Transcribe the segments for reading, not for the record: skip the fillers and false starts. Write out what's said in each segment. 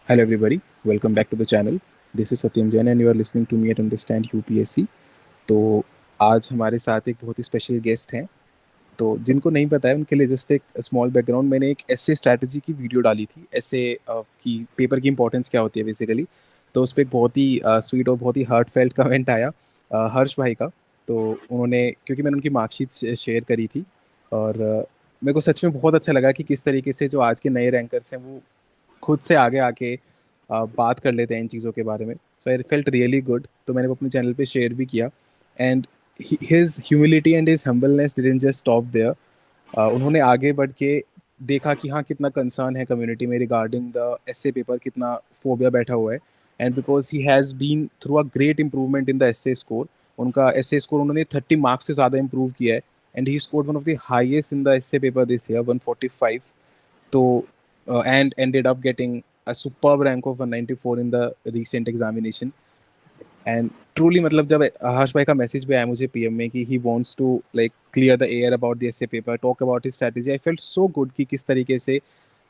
Hello everybody, welcome back to the channel. This is Satyam Jain and you are listening to me at Understand UPSC. तो आज हमारे साथ एक बहुत ही special guest हैं। तो जिनको नहीं पता है उनके लिए जस्ट एक स्मॉल बैकग्राउंड, मैंने एक एसए स्ट्रैटेजी की वीडियो डाली थी, एसए की पेपर की इंपॉर्टेंस क्या होती है बेसिकली। तो उस पर एक बहुत ही स्वीट और बहुत ही हार्ट फेल्ट कमेंट आया हर्ष भाई का। तो उन्होंने, क्योंकि मैंने उनकी मार्कशीट शेयर करी थी और मेरे को सच में बहुत अच्छा लगा कि किस तरीके से जो आज के नए रैंकर्स हैं वो खुद से आगे आके बात कर लेते हैं इन चीज़ों के बारे में। So I felt really good, तो मैंने वो अपने चैनल पे शेयर भी किया। And his humility and his humbleness didn't just stop there. उन्होंने आगे बढ़ के देखा कि हाँ कितना कंसर्न है कम्युनिटी में रिगार्डिंग द एसए पेपर, कितना फोबिया बैठा हुआ है। And because he has been through a great improvement in the essay score, उनका एसए स्कोर उन्होंने 30 मार्क्स से ज़्यादा इंप्रूव किया है। And he scored one of the highest in the essay paper this year, 145। तो and ended up getting a superb rank of 194 in the recent examination. And truly मतलब जब हर्ष भाई का मैसेज भी आया मुझे पीएम में कि he wants to like clear the air about the essay paper, talk about his strategy, I felt so good कि किस तरीके से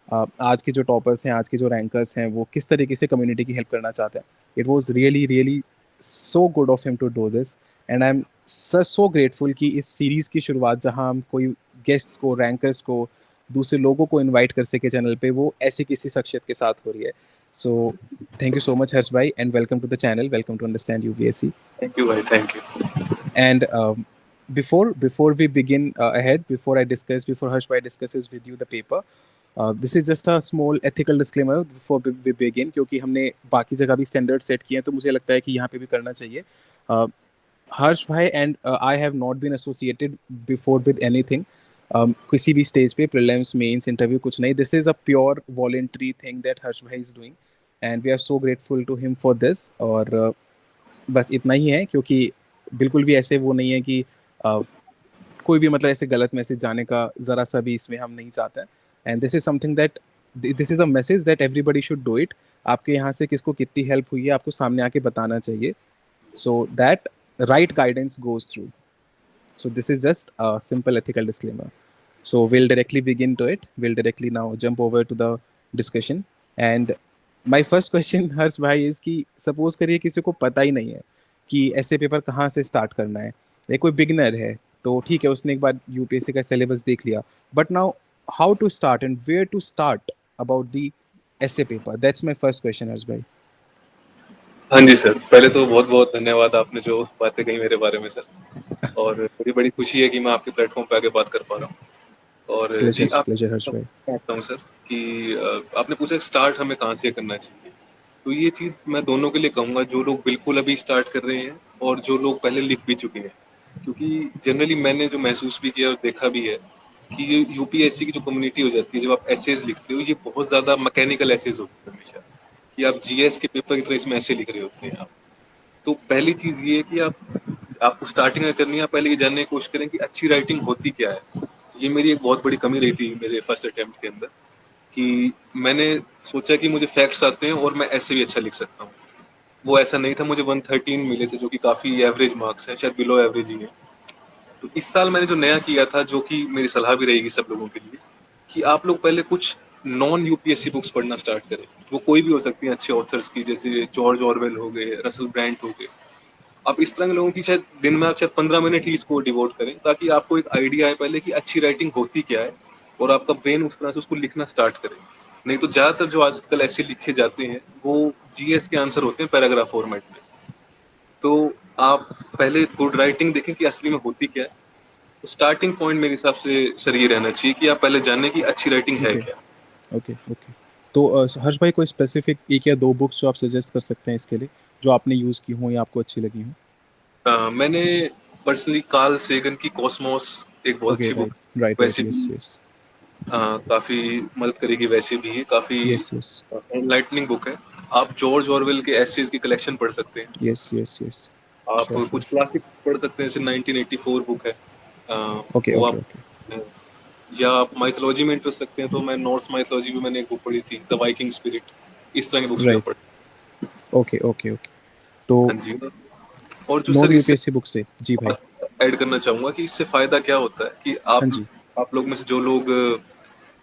आज के जो टॉपर्स हैं, आज के जो रैंकर्स हैं, वो किस तरीके से कम्युनिटी की हेल्प करना चाहते हैं। It was really really so good of him to do this. And I am so grateful कि इस सीरीज़ की शुरुआत जहां हम कोई गेस्ट्स को, रैंकर्स को, दूसरे लोगों को इनवाइट कर सके चैनल पे, वो ऐसे किसी शख्सियत के साथ हो रही है। सो thank you so much, Harsh bhai, and welcome to the channel. Welcome to Understand UPSC. Thank you, bhai. Thank you. And before we begin ahead, before Harsh bhai discusses with you the paper, this is just a small ethical disclaimer before we begin, क्योंकि हमने बाकी जगह भी standard set किए हैं, तो मुझे लगता है कि यहाँ पे भी करना चाहिए। हर्ष भाई and I have not been associated before with anything, किसी भी स्टेज पे, प्रीलिम्स, मेंस, इंटरव्यू, कुछ नहीं। This is a pure voluntary thing that Harsh भाई is doing and we are so grateful to him for this. और बस इतना ही है, क्योंकि बिल्कुल भी ऐसे वो नहीं है कि कोई भी मतलब ऐसे गलत मैसेज जाने का ज़रा सा भी इसमें हम नहीं चाहते हैं। And this is something that, this is a message that everybody should do it. आपके यहाँ से किसको कितनी हेल्प हुई है आपको सामने आके बताना चाहिए, so that right guidance goes through. So this is just a simple ethical disclaimer. So we'll directly begin to it. We'll directly now jump over to the discussion. And my first question हर्ष भाई is कि suppose करिए किसी को पता ही नहीं है कि ऐसे पेपर कहाँ से स्टार्ट करना है, या कोई बिगनर है, तो ठीक है उसने एक बार यूपीएससी का सिलेबस देख लिया, but now how to start and where to start about the essay paper? That's my first question Harsh भाई। हाँ जी सर, पहले तो बहुत बहुत धन्यवाद, आपने जो बातें कही मेरे बारे में सर, और बड़ी बड़ी खुशी है कि मैं आपके प्लेटफॉर्म पे आके बात कर पा रहा हूँ। और जी, प्लेजर आप प्लेजर हर्ष भाई। कहता हूँ सर कि आपने पूछा स्टार्ट हमें कहाँ से करना चाहिए, तो ये चीज़ मैं दोनों के लिए कहूँगा, जो लोग बिल्कुल अभी स्टार्ट कर रहे हैं और जो लोग पहले लिख भी चुके हैं। क्योंकि जनरली मैंने जो महसूस भी किया और देखा भी है कि ये यूपीएससी की जो कम्युनिटी हो जाती है, जब आप एसेज लिखते हो, ये बहुत ज़्यादा मैकेनिकल एसेज होते हैं हमेशा, कि आप जीएस के पेपर की तरह इसमें ऐसे लिख रहे होते हैं आप। तो पहली चीज़ ये है कि आपको स्टार्टिंग में करनी है, आप पहले ये जानने की कोशिश करें कि अच्छी राइटिंग होती क्या है। ये मेरी एक बहुत बड़ी कमी रही थी मेरे फर्स्ट अटेम्प्ट के अंदर, कि मैंने सोचा कि मुझे फैक्ट्स आते हैं और मैं ऐसे भी अच्छा लिख सकता हूँ। वो ऐसा नहीं था, मुझे 113 मिले थे, जो कि काफ़ी एवरेज मार्क्स हैं, शायद बिलो एवरेज ही हैं। तो इस साल मैंने जो नया किया था, जो कि मेरी सलाह भी रहेगी सब लोगों के लिए, कि आप लोग पहले कुछ नॉन यूपीएससी बुक्स पढ़ना स्टार्ट करें। वो कोई भी हो सकती हैं अच्छे ऑथर्स की, जैसे जॉर्ज ऑरवेल हो गए, रसल ब्रांट हो गए। आप इस तरह के लोगों की शायद दिन में आप शायद 15 मिनट ही इसको डिवोट करें, ताकि आपको एक आइडिया आए पहले कि अच्छी राइटिंग होती क्या है, और आपका ब्रेन उस तरह से उसको लिखना स्टार्ट करे। नहीं तो ज़्यादातर जो आजकल ऐसे लिखे जाते हैं वो जीएस के आंसर होते हैं पैराग्राफ फॉर्मेट में। तो आप पहले गुड राइटिंग देखें कि असली में होती क्या है। तो स्टार्टिंग पॉइंट मेरे हिसाब से सर ये रहना चाहिए कि आप पहले जानें कि अच्छी राइटिंग है ओके क्या। Okay okay. तो हर्ष भाई कोई स्पेसिफिक एक या दो बुक्स जो आप सजेस्ट कर सकते हैं इसके लिए, जो आपने यूज़ की हों या आपको अच्छी लगी हों? मैंने पर्सनली कार्ल सेगन की कॉस्मोस एक बहुत ओके, अच्छी बुक, राइट राइट राइट, वैसे यस भी यस काफ़ी मदद करेगी, वैसे भी है काफ़ी यस यस एनलाइटनिंग बुक है। आप जॉर्ज ऑरवेल के एसेज की कलेक्शन पढ़ सकते हैं। Yes yes yes. आप श्योर श्योर कुछ श्योर। क्लासिक्स पढ़ सकते हैं, जैसे 1984 बुक है, ओके वो ओके आप, ओके या आप माइथोलॉजी में इंटरेस्ट रखते हैं तो मैं नॉर्स माइथोलॉजी भी मैंने एक बुक पढ़ी थी, द वाइकिंग स्पिरिट। इस तरह की बुक्स भी आप राइट। पढ़। Okay okay okay. तो हाँ जी। और जो नॉन सर इससे यूपीएससी बुक से, जी भाई। ऐड करना चाहूँगा कि इससे फ़ायदा क्या होता है कि हाँ जी। आप लोग में से जो लोग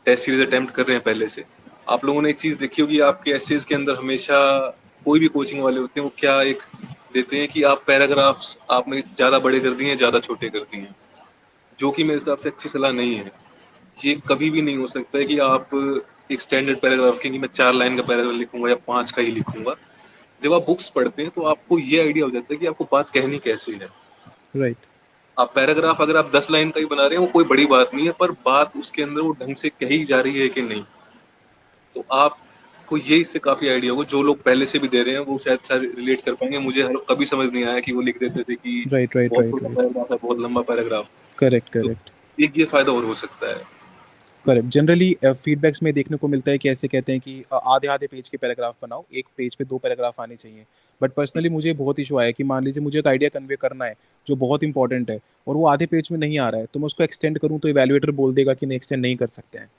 टेस्ट सीरीज अटेम्प्ट कर रहे हैं पहले से, आप लोगों ने एक चीज़ देखी होगी, आपके एसेज के अंदर हमेशा कोई भी कोचिंग वाले होते हैं, वो क्या एक देते हैं कि आप पैराग्राफ्स आपने ज़्यादा बड़े कर दिए हैं, ज़्यादा छोटे कर दिए हैं, जो कि मेरे हिसाब से अच्छी सलाह नहीं है। ये कभी भी नहीं हो सकता है कि आप एक स्टैंडर्ड पैराग्राफ के कि मैं 4 लाइन का पैराग्राफ लिखूँगा या 5 का ही लिखूँगा। जब आप बुक्स पढ़ते हैं तो आपको ये आइडिया हो जाता है कि आपको बात कहनी कैसे है। राइट आप पैराग्राफ अगर आप 10 लाइन का ही बना रहे हैं, वो कोई बड़ी बात नहीं है, पर बात उसके अंदर वो ढंग से कही जा रही है कि नहीं। तो आपको ये इससे काफ़ी आइडिया होगा, जो लोग पहले से भी दे रहे हैं वो शायद रिलेट कर पाएँगे। मुझे कभी समझ नहीं आया कि वो लिख देते थे कि राइट राइट बहुत राइट छोटा राइट पैराग्राफ है, बहुत लंबा पैराग्राफ। करेक्ट तो करेक्ट एक ये फ़ायदा और हो सकता है। करेक्ट। जनरली फीडबैक्स में देखने को मिलता है कि ऐसे कहते हैं कि आधे आधे पेज के पैराग्राफ बनाओ, एक पेज पे 2 पैराग्राफ आने चाहिए। बट पर्सनली मुझे बहुत इशू आया कि मान लीजिए मुझे एक आइडिया कन्वे करना है जो बहुत इंपॉर्टेंट है, और वो आधे पेज में नहीं आ रहा है, तो मैं उसको एक्सटेंड करूँ तो इवैल्यूएटर बोल देगा कि नहीं एक्सटेंड नहीं कर सकते हैं।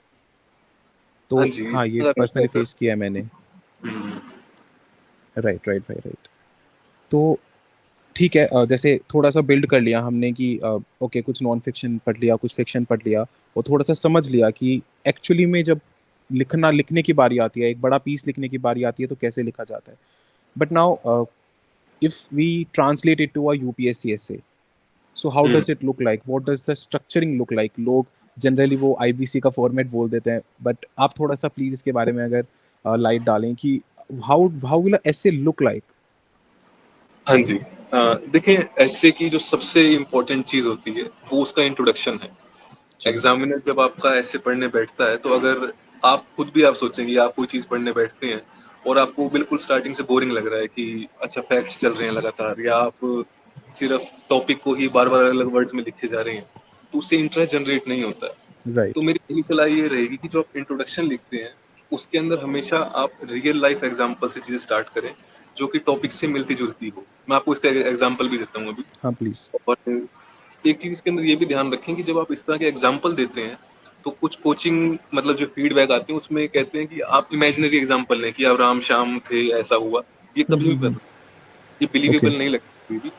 तो हाँ जी, इस हाँ, ये तरह रहता है पर्सनली सर। फेस किया है मैंने। हुँ। Right right right right. तो ठीक है, जैसे थोड़ा सा बिल्ड कर लिया हमने कि ओके कुछ नॉन फिक्शन पढ़ लिया, कुछ फिक्शन पढ़ लिया, और थोड़ा सा समझ लिया कि एक्चुअली में जब लिखने की बारी आती है, एक बड़ा पीस लिखने की बारी आती है, तो कैसे लिखा जाता है। But now if we translate it to a UPSC essay, so how hmm. Does it look like, what does the structuring look like. लोग जनरली वो आईबीसी का फॉर्मेट बोल देते हैं, बट आप थोड़ा सा प्लीज इसके बारे में अगर लाइट डालें कि how how will essay look like. हाँ जी। देखिए, एस्से की जो सबसे इम्पोर्टेंट चीज़ होती है, वो उसका इंट्रोडक्शन है। जी एग्ज़ामिनर जब आपका एस्से पढ़ने बैठता है, तो अगर आप खुद भी आप सोचेंगे, आप कोई चीज़ पढ़ने बैठते हैं और आपको बिल्कुल स्टार्टिंग से बोरिंग लग रहा है कि अच्छा फैक्ट्स चल रहे हैं लगातार, या आप सिर्फ़ टॉपिक को ही बार-बार अलग-अलग वर्ड्स में लिखे जा रहे हैं, तो उससे इंटरेस्ट जनरेट नहीं होता है। राइट तो मेरी पहली सलाह ये रहेगी कि जो आप इंट्रोडक्शन लिखते हैं, उसके अंदर हमेशा आप रियल लाइफ़ एग्ज़ाम्पल से चीज़ें स्टार्ट करें, जो कि टॉपिक से मिलती-जुलती हो। मैं आपको इसका एग्ज़ाम्पल भी देता हूँ अभी। हाँ प्लीज। और एक चीज़ इसके अंदर ये भी ध्यान रखें कि जब आप इस तरह के एग्ज़ाम्पल देते हैं, तो कुछ कोचिंग मतलब जो फीडबैक आते हैं, उसमें कहते हैं कि आप इमेजिनरी एग्ज़ाम्पल लें कि अब राम-श्याम थे, ऐसा हुआ। ये कभी भी मत, ये ओके बिलीवेबल नहीं लगता कभी भी।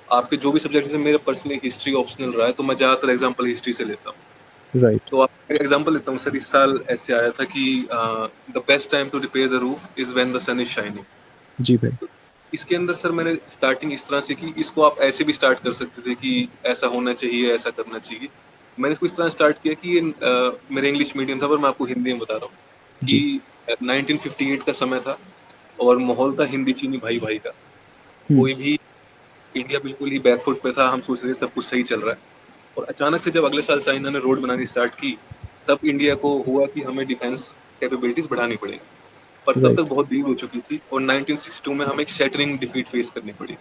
आपके जो भी सब्जेक्ट, जैसे मेरा पर्सनली हिस्ट्री ऑप्शनल रहा है, तो मैं ज़्यादातर एग्ज़ाम्पल हिस्ट्री से लेता हूँ। राइट। तो आप एक एग्ज़ाम्पल देता हूँ सर, इस साल ऐसे आया था कि the best time to repair the roof is when the sun is shining. जी भाई। तो इसके अंदर सर मैंने स्टार्टिंग इस तरह से की, इसको आप ऐसे भी स्टार्ट कर सकते थे कि ऐसा होना चाहिए, ऐसा करना चाहिए। मैंने इसको इस तरह स्टार्ट किया कि ये मेरा इंग्लिश मीडियम था, पर मैं आपको हिंदी में बता रहा हूँ जी। कि 1958 का समय था और माहौल था हिंदी-चीनी भाई-भाई का। हम्म। कोई भी इंडिया बिल्कुल ही बैक फुट पे था, हम सोच रहे थे सब कुछ सही चल रहा है। और अचानक से जब अगले साल चाइना ने रोड बनानी स्टार्ट की, तब इंडिया को हुआ कि हमें डिफेंस कैपेबिलिटीज़ बढ़ानी पड़ेगी। पर तब तक राइट बहुत देर हो चुकी थी और 1962 में हमें एक शैटरिंग डिफीट फेस करनी पड़ी।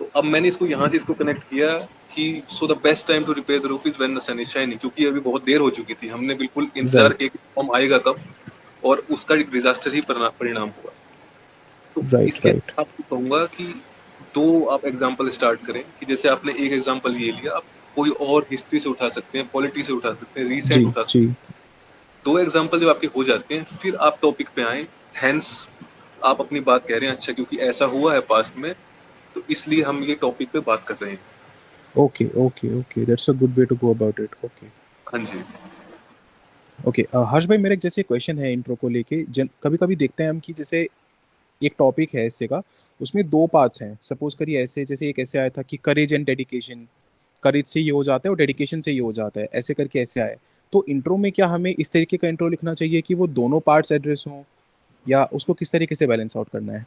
तो अब मैंने इसको यहाँ से इसको कनेक्ट किया कि so the best time to repair the roof is when the sun is shining, क्योंकि अभी बहुत देर हो चुकी थी। हमने बिल्कुल इंतज़ार राइट किया कि बम आएगा कब, और उसका एक डिज़ास्टर ही परिणाम हुआ। तो राइट इसके राइट अंदर आपको कहूँगा कि 2 आप एग्ज़ाम्पल स्टार्ट करें कि जैसे आपने एक एग्ज़ाम्पल ये लिया, आप कोई और हिस्ट्री से उठा सकते हैं, पॉलिटी से उठा सकते हैं, जी रीसेंट उठा सकते जी। हैं। 2 एग्ज़ाम्पल जब आपके हो जाते हैं, फिर आप टॉपिक पे आएँ, हैंस आप अपनी बात कह रहे हैं, अच्छा क्योंकि ऐसा हुआ है पास्ट में, तो इसलिए हम ये टॉपिक पे बात कर रहे हैं। Okay okay okay, that's a good way to go about it. Okay हाँ जी। ओके। हर्ष भाई, मेरा एक जैसे क्वेश्चन है इंट्रो को लेके। कभी कभी देखते हैं हम कि जैसे एक टॉपिक है ऐसे का, उसमें 2 पार्ट्स हैं। सपोज करिए ऐसे, जैसे एक ऐसे आया था कि करेज एंड डेडिकेशन, करेज से ये हो जाता है और डेडिकेशन से ये हो जाता है, ऐसे करके ऐसे आए। तो इंट्रो में क्या हमें इस तरीके का इंट्रो लिखना चाहिए कि वो दोनों पार्ट्स एड्रेस हों, या उसको किस तरीके से बैलेंस आउट करना है।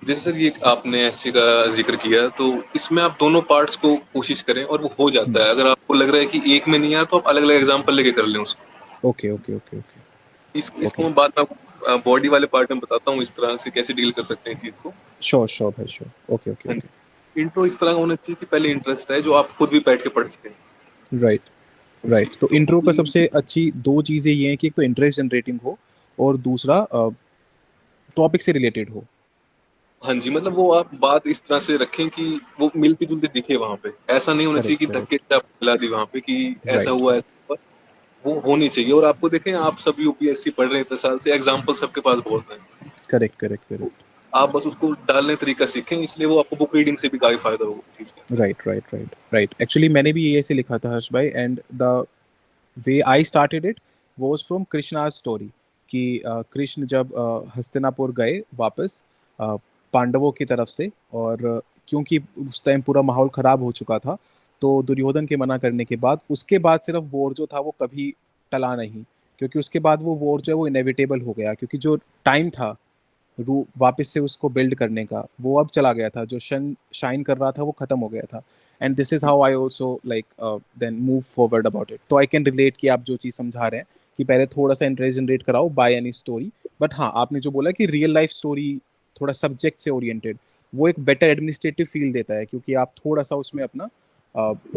जैसे सर ये आपने एससी का ज़िक्र किया, तो इसमें आप दोनों पार्ट्स को कोशिश करें और वो हो जाता हम्म। है। अगर आपको लग रहा है कि एक में नहीं आया, तो आप अलग-अलग एग्ज़ाम्पल लेके कर लें उसको। ओके ओके ओके ओके इसको ओके। मैं बाद में आपको बॉडी वाले पार्ट में बताता हूँ, इस तरह से कैसे डील कर सकते हैं इस चीज़ को। श्योर श्योर भाई श्योर। ओके ओके हाँ ओके। जी। इंट्रो इस तरह का होना चाहिए कि पहले इंटरेस्ट है, जो आप खुद भी बैठ के पढ़ सकें। राइट जी, राइट। तो तो इंट्रो का अभी सबसे अच्छी 2 चीज़ें ये हैं कि एक तो इंटरेस्ट जनरेटिंग हो, और दूसरा टॉपिक से रिलेटेड हो। हाँ जी, मतलब वो आप बात इस तरह से रखें कि वो मिलती-जुलती दिखे वहाँ पे। ऐसा नहीं होना चाहिए करेक्ट कि धक्के करेक्ट। से आपको हिला दी वहाँ पे कि ऐसा राइट हुआ, ऐसा हुआ। वो होनी चाहिए, और आपको देखें, आप सब यूपीएससी पढ़ रहे हैं इतने साल से, एग्ज़ाम्पल सबके पास बहुत हैं। करेक्ट करेक्ट तो करेक्ट। आप बस उसको डालने तरीका सीखें, इसलिए वो आपको बुक रीडिंग से भी काफ़ी फ़ायदा होगा उस चीज़ का। Right right right right. Actually मैंने भी ये ऐसे लिखा था हर्ष भाई, and the way I started it was from Krishna's story, कि कृष्ण जब हस्तिनापुर गए वापस पांडवों की तरफ से, और क्योंकि उस टाइम पूरा माहौल खराब हो चुका था, तो दुर्योधन के मना करने के बाद उसके बाद सिर्फ वॉर जो था वो कभी टला नहीं, क्योंकि उसके बाद वो वॉर जो है वो इनेविटेबल हो गया, क्योंकि जो टाइम था रू वापस से उसको बिल्ड करने का वो अब चला गया था, जो शन शाइन कर रहा था वो खत्म हो गया था। And this is how I also like then move forward about it. तो आई कैन रिलेट कि आप जो चीज़ समझा रहे हैं कि पहले थोड़ा सा इंटरेस्ट जनरेट कराओ बाय एनी स्टोरी, बट हाँ आपने जो बोला कि रियल लाइफ स्टोरी थोड़ा सब्जेक्ट से ओरिएंटेड, वो एक बेटर एडमिनिस्ट्रेटिव फील देता है, क्योंकि आप थोड़ा सा उसमें अपना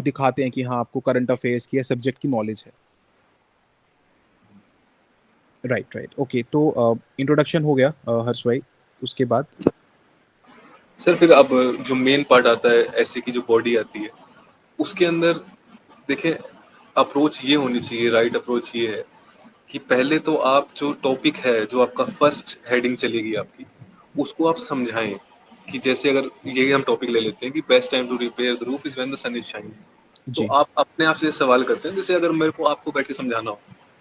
दिखाते हैं कि हाँ आपको करंट अफेयर्स की या सब्जेक्ट की नॉलेज है। Right right, okay. तो इंट्रोडक्शन हो गया हर्ष भाई, उसके बाद सर फिर अब जो मेन पार्ट आता है ऐसे की जो बॉडी आती है उसके अंदर देखें, अप्रोच ये होनी चाहिए, राइट अप्रोच ये है कि पहले तो आप जो टॉपिक है, जो आपका फर्स्ट हेडिंग चलेगी आपकी, उसको आप समझाएं कि जैसे अगर यही हम टॉपिक ले लेते हैं कि best time to repair the roof is when the sun is shining. तो जी आप अपने आप से सवाल करते हैं, जैसे अगर मेरे को आपको बैठ के समझाना हो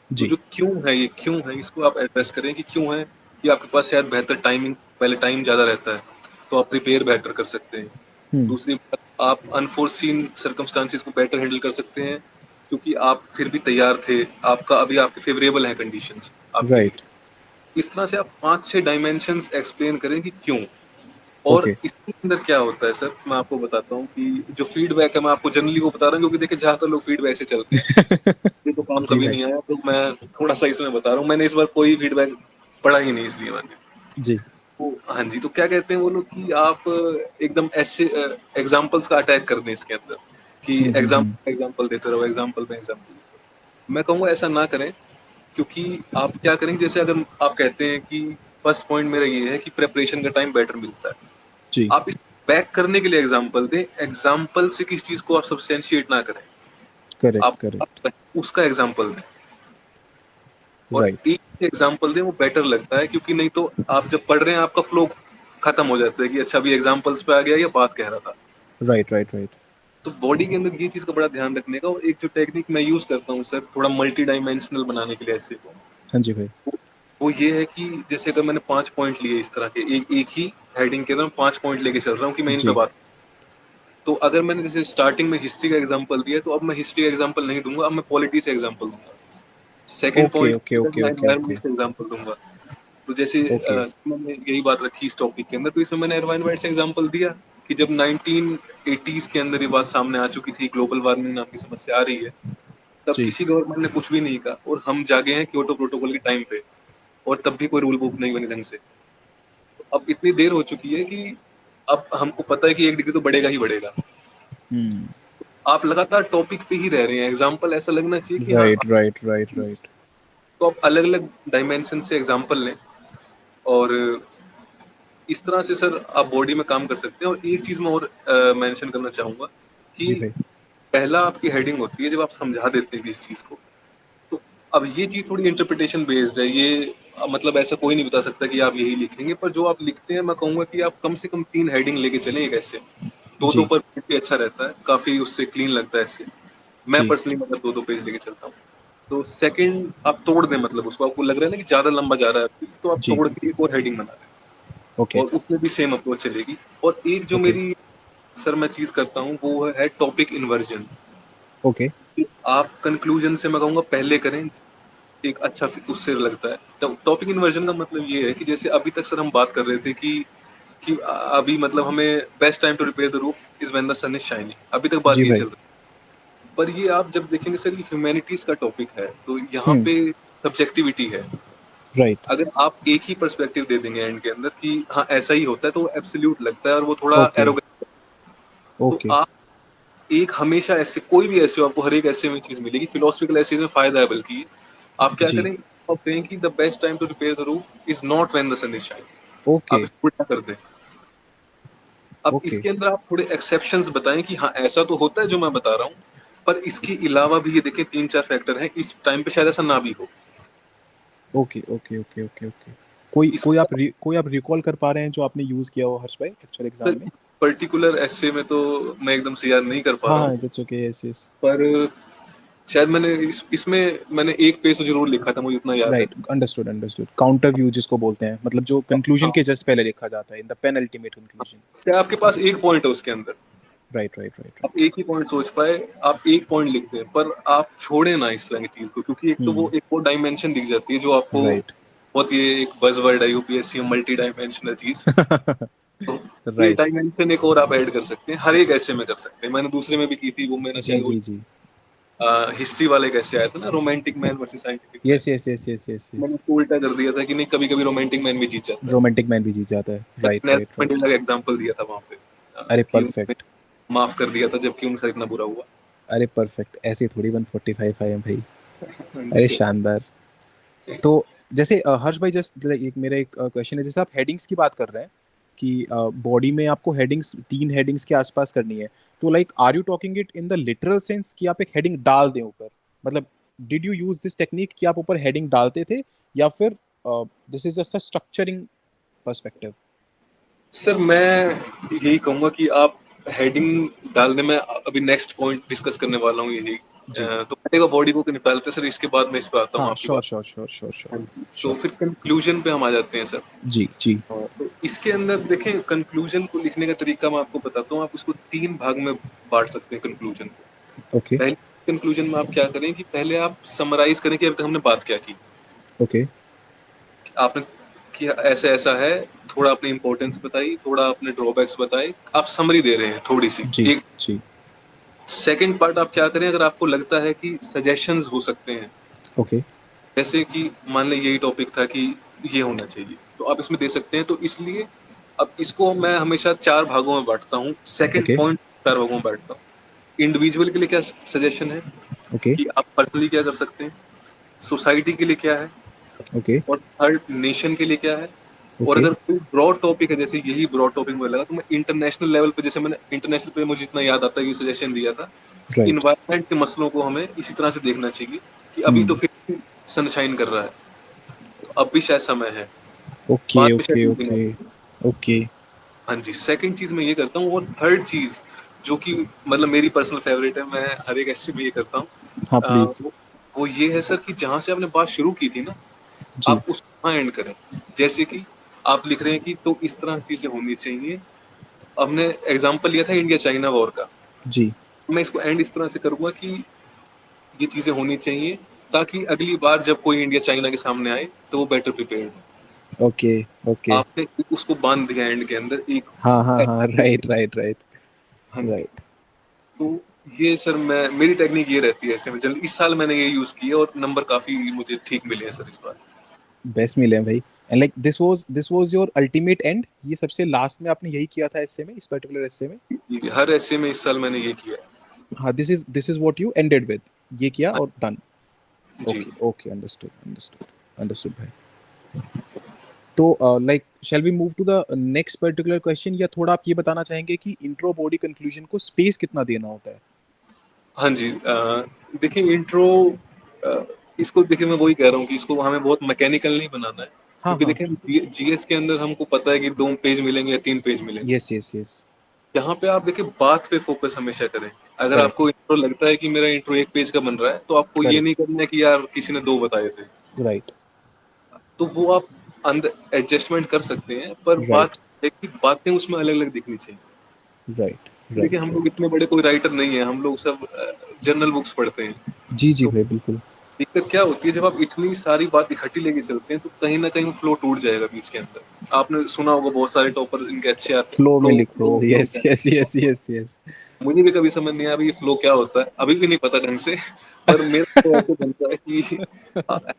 तो जी जो क्यों है, ये क्यों है, इसको आप एड्रेस करें कि क्यों है कि आपके पास शायद बेहतर टाइमिंग, पहले टाइम ज़्यादा रहता है तो आप प्रिपेयर बेहतर कर सकते हैं। हम्म दूसरी बात, आप अनफोर्सीन सर्कमस्टांसिस को बेटर हैंडल कर सकते हैं क्योंकि आप फिर भी तैयार थे, आपका अभी आपके फेवरेबल है कंडीशंस आपके लिए। राइट इस तरह से आप 5-6 डायमेंशंस एक्सप्लेन करें कि क्यों। और ओके इसके अंदर क्या होता है सर, मैं आपको बताता हूँ कि जो फीडबैक है, मैं आपको जनरली वो बता रहा हूँ क्योंकि देखिए ज़्यादातर लोग फीडबैक से चलते हैं। ये तो काम जी कभी भाई नहीं आया, तो मैं थोड़ा सा इसमें बता रहा हूँ। मैंने इस बार कोई फीडबैक पढ़ा ही नहीं, इसलिए मैंने जी तो हाँ जी, तो क्या कहते हैं वो लोग कि आप एकदम ऐसे एग्जाम्पल्स का अटैक कर दें इसके अंदर कि हम्म। एग्जाम्पल देते रहो, एग्जाम्पल पे एग्जाम्पल। मैं कहूँगा ऐसा ना करें, क्योंकि आप क्या करेंगे, जैसे अगर आप कहते हैं कि फर्स्ट पॉइंट मेरा ये है कि प्रेपरेशन का टाइम बेटर मिलता है, जी आप इस बैक करने के लिए एग्जाम्पल दें, एग्जाम्पल से किस चीज को आप सब्सटेंशिएट ना करें, करेक्ट करेक्ट आप उसका एग्जाम्पल दें। और राइट एक एग्जाम्पल दें, वो बेटर लगता है, क्योंकि नहीं तो आप जब पढ़ रहे हैं आपका फ्लो खत्म हो जाता है कि अच्छा अभी एग्जाम्पल्स पे आ गया या बात कह रहा था। राइट राइट राइट तो बॉडी के अंदर ये चीज का बड़ा ध्यान रखने का। और एक जो टेक्निक मैं यूज करता हूँ सर, थोड़ा मल्टी डायमेंशनल बनाने के लिए ऐसे को, हाँ जी भाई वो ये है कि जैसे अगर मैंने 5 पॉइंट लिए इस तरह के, एक ही हेडिंग के अंदर 5 पॉइंट लेके चल रहा हूँ कि मैं इन पे जी बात, तो अगर मैंने जैसे स्टार्टिंग में हिस्ट्री का एग्जांपल दिया तो अब मैं हिस्ट्री का एग्जांपल नहीं दूंगा, अब मैं पॉलिटी से एग्जांपल दूंगा। Second okay point okay okay मैं ओके ओके एनवायरनमेंट से एग्जांपल दूंगा। तो जैसे ओके मैंने यही बात रखी इस टॉपिक के अंदर, तो इसमें मैंने एनवायरनमेंट से एग्जांपल दिया कि जब 1980s के अंदर ये बात सामने आ चुकी थी, ग्लोबल वार्मिंग नाम की समस्या आ रही है, तब जी किसी गवर्नमेंट ने कुछ भी नहीं कहा और हम जागे हैं क्योटो प्रोटोकॉल के टाइम पे, और तब भी कोई रूल बुक नहीं बनी ढंग से। तो अब इतनी देर हो चुकी है कि अब हमको पता है कि 1 डिग्री तो बढ़ेगा ही बढ़ेगा। हम्म आप लगातार टॉपिक पे ही रह रहे हैं, एग्जाम्पल ऐसा लगना चाहिए कि हाँ। राइट राइट राइट राइट तो आप अलग अलग डायमेंशन से एग्जाम्पल लें, और इस तरह से सर आप बॉडी में काम कर सकते हैं। और एक चीज मैं और मेंशन करना चाहूंगा कि जी भाई पहला आपकी हेडिंग होती है जब आप समझा देते हैं इस चीज को, तो अब ये चीज थोड़ी इंटरप्रिटेशन बेस्ड है, ये मतलब ऐसा कोई नहीं बता सकता कि आप यही लिखेंगे, पर जो आप लिखते हैं मैं कहूंगा कि आप कम से कम 3 हेडिंग लेके चलें एक ऐसे। दो दो जी पर पेज भी अच्छा रहता है, काफी उससे क्लीन लगता है ऐसे। मैं जी पर्सनली मतलब 2-2 पेज लेके चलता हूँ। तो सेकंड आप तोड़ दें, मतलब उसको आपको लग रहा है ना कि ज्यादा लंबा जा रहा है तो आप जी तोड़ के एक और हेडिंग बना दें, ओके और उसमें भी सेम अप्रोच चलेगी। और एक जो ओके मेरी सर मैं चीज करता हूँ वो है टॉपिक इन्वर्जन। ओके आप कंक्लूजन से मैं कहूँगा पहले करें, एक अच्छा उससे लगता है। तो टॉपिक इन्वर्जन का मतलब ये है कि जैसे अभी तक सर हम बात कर रहे थे कि अभी मतलब हमें best time to repair the roof is when the sun is shining, अभी तक बात जी ये भाई चल रही है। पर ये आप जब देखेंगे सर, ये ह्यूमैनिटीज का टॉपिक है, तो यहाँ हम्म पे सब्जेक्टिविटी है। राइट अगर आप एक ही पर्सपेक्टिव दे देंगे एंड के अंदर कि हाँ ऐसा ही होता है, तो वो एब्सोल्यूट लगता है और वो थोड़ा ओके एरोगेंट। तो ओके आप एक हमेशा ऐसे, कोई भी ऐसे हो, आपको हर एक ऐसे में चीज मिलेगी, फिलोसफिकल ऐसे में फायदा है, बल्कि आप क्या जी करें, आप कहें कि the best time to repair the roof is not when the sun is shining. Okay आप इसको उल्टा कर दें। अब ओके इसके अंदर आप थोड़े एक्सेप्शंस बताएं कि हाँ ऐसा तो होता है जो मैं बता रहा हूँ, पर इसके अलावा भी ये देखें 3-4 फैक्टर हैं, इस टाइम पे शायद ऐसा ना भी हो। Okay okay okay okay okay कोई कोई इसके कोई आप रिकॉल कर पा रहे हैं जो आपने यूज किया हो हर्ष भाई एक्चुअल एग्जाम अंदर में? इस पर्टिकुलर ऐसे में तो मैं एकदम से याद नहीं कर पा हाँ रहा हूँ, हाँ दैट्स ओके, यस यस पर शायद मैंने इसमें मैंने एक पेज तो जरूर लिखा था, मुझे इतना याद है। Right, understood understood. Counter view जिसको बोलते हैं, मतलब जो कंक्लूजन हाँ, के जस्ट पहले लिखा जाता है, in the penultimate conclusion. क्या आपके पास एक पॉइंट है उसके अंदर, राइट राइट राइट आप राइट। एक ही पॉइंट सोच पाए, आप एक पॉइंट लिखते हैं, पर आप छोड़े ना इस तरह की चीज को, क्योंकि एक तो वो एक वो डायमेंशन दिख जाती है जो आपको राइट बहुत, ये एक बज़वर्ड है यूपीएससी में, मल्टी डायमेंशनल चीज। तो ये राइट। डायमेंशन एक और आप ऐड कर सकते हैं, हर एक ऐसे में कर सकते हैं। मैंने दूसरे में भी की थी, वो मैंने जी शायद वो जी जी। हिस्ट्री वाले कैसे आया था ना, romantic man versus scientific man. Yes yes yes yes yes yes. मैंने उसको उल्टा कर दिया था कि नहीं, कभी कभी रोमांटिक मैन भी जीत जाता है। रोमांटिक मैन भी जीत जाता है, right right Nelson right. Mandela का एग्जांपल दिया था वहां पे, अरे कि उन्होंने परफेक्ट। माफ कर दिया था जबकि उनके साथ इतना बुरा हुआ। अरे परफेक्ट, ऐसे थोड़ी 145 आए हैं भाई। हाँ जी अरे सर। शानदार। तो जैसे हर्ष भाई, जस्ट एक मेरा एक क्वेश्चन है, जैसे आप हेडिंग्स की बात कर रहे हैं कि बॉडी में आपको हेडिंग्स, 3 हेडिंग्स के आसपास करनी है, तो like are you talking it in the literal sense कि आप एक हेडिंग डाल दें ऊपर, मतलब did you use this technique कि आप ऊपर हेडिंग डालते थे, या फिर this is just a structuring perspective? Sir मैं यही कहूंगा कि आप हेडिंग डालने में, अभी नेक्स्ट पॉइंट डिस्कस करने वाला हूँ यही। जी। तो पहले का बॉडी को निकालते हैं सर, इसके बाद मैं इस पे आता हूँ हाँ आपकी श्योर बात। श्योर श्योर श्योर श्योर हाँ जी। तो श्योर। फिर कंक्लूजन पे हम आ जाते हैं सर। जी जी। तो इसके अंदर देखें, कंक्लूजन को लिखने का तरीका मैं आपको बताता हूँ। आप उसको 3 भाग में बांट सकते हैं कंक्लूजन को। ओके पहले कंक्लूजन में आप क्या करें कि पहले आप समराइज करें कि अभी तक हमने बात क्या की। ओके। आपने कि ऐसा ऐसा है, थोड़ा अपनी इंपॉर्टेंस बताई, थोड़ा अपने ड्रॉबैक्स बताए, आप समरी दे रहे हैं थोड़ी सी जी एक। जी। सेकंड पार्ट आप क्या करें, अगर आपको लगता है कि सजेशंस हो सकते हैं, ओके जैसे कि मान लें यही टॉपिक था कि ये होना चाहिए, तो आप इसमें दे सकते हैं। तो इसलिए अब इसको मैं हमेशा 4 भागों में बांटता हूँ। सेकंड ओके पॉइंट 4 भागों में बांटता हूँ। इंडिविजुअल के लिए क्या सजेशन है ओके कि आप पर्सनली क्या कर सकते हैं, सोसाइटी के लिए क्या है, ओके और थर्ड नेशन के लिए क्या है। और ओके। अगर कोई ब्रॉड टॉपिक है, जैसे यही ब्रॉड टॉपिक मुझे लगा, तो मैं इंटरनेशनल लेवल पे, जैसे मैंने इंटरनेशनल पे मुझे इतना याद आता है कि सजेशन दिया था कि राइट। इन्वायरमेंट के मसलों को हमें इसी तरह से देखना चाहिए कि अभी तो फिर सनशाइन कर रहा है, तो अब भी शायद समय है, ओके बाद में शायद ओके ये दिन ओके आए। ओके। हाँ जी, सेकंड चीज मैं ये करता हूँ। और थर्ड चीज जो कि मतलब मेरी पर्सनल फेवरेट है, मैं हर एक ऐसे में ये करता हूँ, हाँ प्लीज। वो ये है सर कि जहां से आपने बात शुरू की थी ना, जी आप उसको एंड करें। जैसे कि आप लिख रहे हैं कि तो इस तरह से चीजें होनी चाहिए। हमने एग्जांपल लिया था इंडिया चाइना वॉर का, जी। मैं इसको एंड इस तरह से करूंगा कि ये चीजें होनी चाहिए, ताकि अगली बार जब कोई इंडिया चाइना के सामने आए तो वो बेटर प्रिपेयर्ड हो। Okay okay. आपने उसको बांध दिया एंड के अंदर एक। हाँ हाँ हाँ, राइट राइट राइट हाँ जी। राइट। तो ये सर मैं, मेरी टेक्निक ये रहती है ऐसे में। जल्द इस साल मैंने ये यूज किया और नंबर काफी मुझे ठीक मिले हैं सर इस बार। बेस्ट मिले हैं भाई। And like this was your ultimate and, ये सबसे लास्ट में आपने यही किया था एस्से में, इस पर्टिकुलर एस्से में? हर ऐसे में इस साल मैंने ये किया है। हाँ, this is what you ended with, ये किया हाँ और डन। जी। Okay okay, understood understood understood भाई। तो like shall we move to the next particular question, या थोड़ा आप ये बताना चाहेंगे कि इंट्रो बॉडी कंक्लूजन को स्पेस कितना देना होता है? हाँ जी, देखिए इंट्रो, इसको देखिए मैं वही कह रहा हूँ कि इसको हमें बहुत मैकेनिकल नहीं बनाना है। हाँ क्योंकि हाँ। देखिए जीएस के अंदर हमको पता है कि 2 पेज मिलेंगे या 3 पेज मिलेंगे। Yes yes yes. यहाँ पे आप देखिए बात पे फोकस हमेशा करें। अगर करेक्ट आपको इंट्रो लगता है कि मेरा इंट्रो 1 पेज का बन रहा है, तो आपको ये करेक्ट। नहीं करना है कि यार किसी ने 2 बताए थे। राइट तो वो आप अंदर एडजस्टमेंट कर सकते हैं, पर बात राइट है कि बातें उसमें अलग अलग दिखनी चाहिए। राइट देखिए राइट हम लोग राइट। इतने बड़े कोई राइटर नहीं है, हम लोग सब जर्नल बुक्स पढ़ते हैं। जी जी तो भाई बिल्कुल। दिक्कत क्या होती है, जब आप इतनी सारी बात इकट्ठी लेके चलते हैं, तो कहीं ना कहीं फ्लो टूट जाएगा बीच के अंदर। आपने सुना होगा बहुत सारे टॉपर इनके अच्छे आते हैं, फ्लो में फ्लो लिखो, फ्लो फ्लो यस क्या यस है। Yes yes yes. मुझे भी कभी समझ नहीं आया ये फ्लो क्या होता है, अभी भी नहीं पता ढंग से। पर मेरा तो ऐसे बनता है कि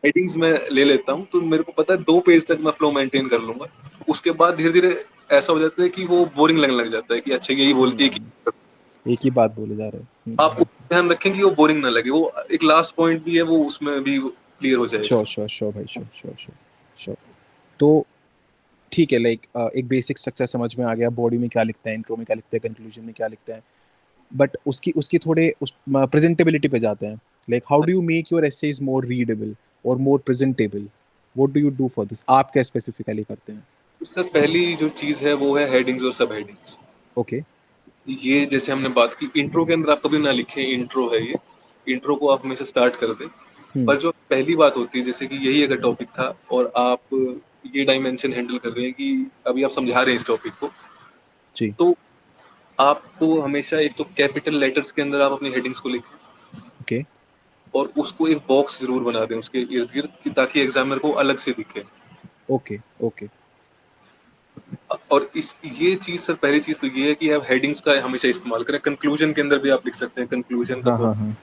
हेडिंग्स में ले लेता हूँ, तो मेरे को पता है 2 पेज तक मैं फ्लो मेंटेन कर लूंगा। उसके बाद धीरे धीरे ऐसा हो जाता है कि वो बोरिंग लगने लग जाता है कि अच्छा यही बोल एक हम्म, ही। एक ही बात बोले जा रहे हैं। आप ध्यान रखें कि वो बोरिंग ना लगे। वो एक लास्ट पॉइंट भी है, वो उसमें भी क्लियर हो जाएगा। श्योर श्योर श्योर भाई, श्योर श्योर श्योर श्योर। तो ठीक है, लाइक एक बेसिक स्ट्रक्चर समझ में आ गया, बॉडी में क्या लिखते हैं, इंट्रो में क्या लिखते हैं, कंक्लूजन में क्या लिखते हैं। बट उसकी उसकी थोड़े उस प्रेजेंटेबिलिटी पे जाते हैं। Like how do you make your essays more readable और more presentable? What do you do for this? आप क्या स्पेसिफिकली करते हैं? उससे पहली जो चीज है वो है हेडिंग्स और सब हेडिंग्स। ओके ये जैसे हमने बात की, इंट्रो के अंदर आप कभी ना लिखें इंट्रो है ये। इंट्रो को आप हमेशा स्टार्ट कर दें, हम्म। पर जो पहली बात होती है जैसे कि यही अगर टॉपिक था और आप ये डायमेंशन हैंडल कर रहे हैं कि अभी आप समझा रहे हैं इस टॉपिक को, जी। तो आपको हमेशा एक तो कैपिटल लेटर्स के अंदर आप अपनी हेडिंग्स को लिखें ओके। और उसको एक बॉक्स जरूर बना दें उसके इर्द गिर्द ताकि एग्जामिनर को अलग से दिखे। ओके। ओके। और इस ये चीज सर पहली चीज तो ये है कि आप हेडिंग्स का हमेशा इस्तेमाल करें। कंक्लूजन के अंदर भी आप लिख सकते हैं, कंक्लूजन का हाँ हाँ बॉक्स। हाँ।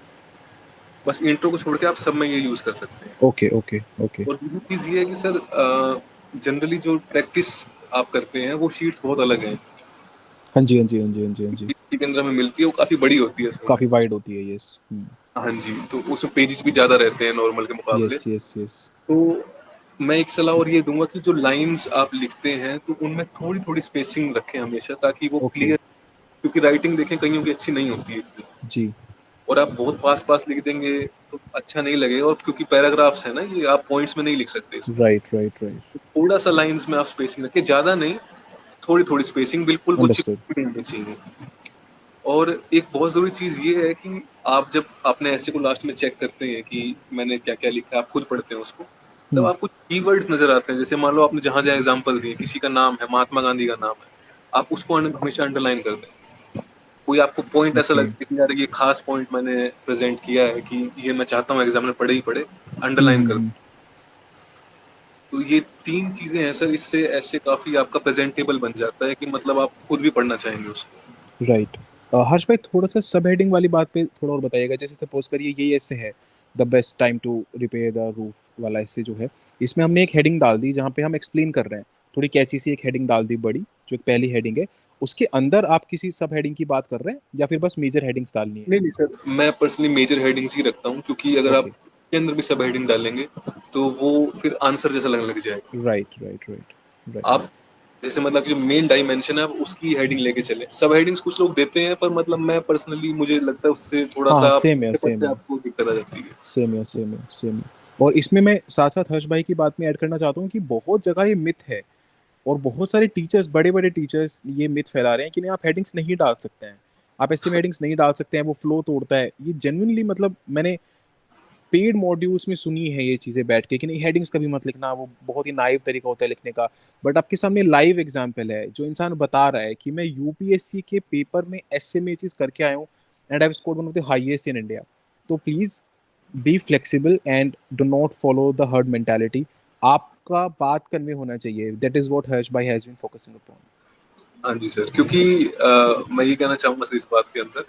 बस इंट्रो को छोड़ के आप सब में ये यूज कर सकते हैं। Okay okay okay. और दूसरी चीज ये है कि सर जनरली जो प्रैक्टिस आप करते हैं वो शीट्स बहुत अलग हैं। हाँ जी हाँ जी हाँ जी हाँ जी हाँ जी। के अंदर हमें मिलती है वो काफी बड़ी होती है सर। काफी वाइड होती है, यस। हाँ जी, तो उसमें पेजेस भी ज्यादा रहते हैं नॉर्मल के मुकाबले। Yes yes yes. तो मैं एक सलाह और ये दूंगा कि जो लाइंस आप लिखते हैं तो उनमें थोड़ी थोड़ी स्पेसिंग रखें हमेशा ताकि वो ओके। क्लियर, क्योंकि राइटिंग देखें कईयों की अच्छी नहीं होती है इतनी। जी। और आप बहुत पास पास लिख देंगे तो अच्छा नहीं लगेगा, और क्योंकि पैराग्राफ्स है ना ये, आप पॉइंट्स में नहीं लिख सकते इसमें। Right right right. तो थोड़ा सा लाइंस में आप स्पेसिंग रखें, ज्यादा नहीं, थोड़ी थोड़ी स्पेसिंग, बिल्कुल वो अंडरस्टूड। चिपक नहीं होनी चाहिए। और एक बहुत जरूरी चीज ये है कि आप जब अपने ऐसे को लास्ट में चेक करते हैं कि मैंने क्या क्या लिखा है, आप खुद पढ़ते हैं उसको, तब आपको कीवर्ड्स नजर आते हैं। जैसे मान लो आपने जहां जहां एग्जांपल दिए, किसी का नाम है, महात्मा गांधी का नाम है, आप उसको हमेशा अंडरलाइन कर दें। कोई आपको पॉइंट ऐसा ओके। लगे कि यार ये खास पॉइंट मैंने प्रेजेंट किया है कि ये मैं चाहता हूँ एग्जामिनर पढ़े ही पढ़े, अंडरलाइन कर दें। तो ये 3 चीजें हैं सर, इससे ऐसे काफी आपका प्रेजेंटेबल बन जाता है कि मतलब आप खुद भी पढ़ना चाहेंगे उसको। राइट। हर्ष भाई, थोड़ा सा सब हेडिंग वाली बात पे थोड़ा और बताइएगा। जैसे सपोज करिए ये ऐसे है, the best time to repair the roof वाला ऐसे जो है, इसमें हमने एक हेडिंग डाल दी जहाँ पे हम एक्सप्लेन कर रहे हैं, थोड़ी कैची सी एक हेडिंग डाल दी बड़ी, जो एक पहली हेडिंग है। उसके अंदर आप किसी सब हेडिंग की बात कर रहे हैं या फिर बस मेजर हेडिंग्स डालनी है? नहीं नहीं सर, मैं पर्सनली मेजर हेडिंग्स ही रखता हूँ, क्योंकि अगर आप ओके। के अंदर भी सब हेडिंग डालेंगे तो वो फिर आंसर जैसा लगने लग जाएगा। Right right right right. आप जैसे मतलब जो मेन डायमेंशन है आप उसकी हेडिंग लेके चले। सब हेडिंग्स कुछ लोग देते हैं, पर मतलब मैं पर्सनली मुझे लगता है उससे थोड़ा हाँ हाँ, सा सेम है पढ़ते सेम पढ़ते है आपको दिक्कत आ जाती है। सेम है सेम है सेम है। और इसमें मैं साथ साथ हर्ष भाई की बात में ऐड करना चाहता हूँ कि बहुत जगह ये मिथ है, और बहुत सारे टीचर्स, बड़े बड़े टीचर्स ये मिथ फैला रहे हैं कि नहीं आप हेडिंग्स नहीं डाल सकते हैं, आप ऐसे में हेडिंग्स नहीं डाल सकते हैं, वो फ्लो तोड़ता है। ये जेन्युइनली मतलब मैंने पेड मॉड्यूल्स में सुनी है ये चीजें बैठ के कि नहीं हेडिंग्स कभी मत लिखना, वो बहुत ही नाइव तरीका होता है लिखने का। बट आपके सामने लाइव एग्जाम्पल है, जो इंसान बता रहा है कि मैं यूपीएससी के पेपर में ऐसे में चीज करके आया हूँ and I have scored one of the highest in India. तो please be flexible and do not follow the herd mentality. आपका बात कन्वे होना चाहिए, दैट इज व्हाट हर्ष भाई हैज बीन फोकसिंग अपॉन। हाँ जी सर, क्योंकि मैं ये कहना चाहूंगा सर इस बात के अंदर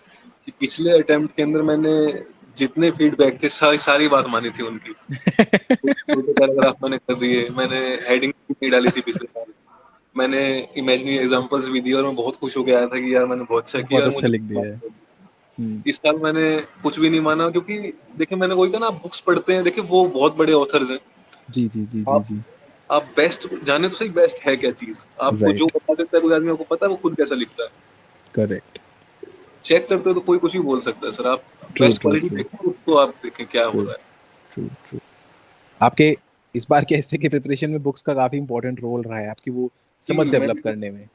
कि पिछले अटेम्प्ट के अंदर मैंने जितने फीडबैक थे सारी सारी बात मानी थी उनकी। छोटे पैराग्राफ मैंने कर दिए, मैंने हेडिंग नहीं डाली थी पिछले साल, मैंने इमेजिनरी एग्जांपल्स भी दिए और मैं बहुत खुश हो गया था कि यार मैंने बहुत अच्छा किया बहुत और अच्छा मुझे लिख दिया marks है। मिल गए। इस साल मैंने कुछ भी नहीं माना, क्योंकि देखिए मैंने वही कहा ना, आप बुक्स पढ़ते हैं, देखिए वो बहुत बड़े ऑथर्स हैं। जी जी जी जी आप जी। आप बेस्ट जाने तो सही बेस्ट है क्या चीज, आपको जो राइट। बता देता है कोई आदमी, आपको पता है वो खुद कैसा लिखता है। करेक्ट। चेक करते हो तो कोई कुछ भी बोल सकता है सर, आप true best true quality true देखें, उसको आप देखें क्या हो ट्रू रहा है। True true. आपके इस बार के ऐसे के प्रिपरेशन में बुक्स का काफी इंपॉर्टेंट रोल रहा है, आपकी वो समझ जी डेवलप मैंने, करने में।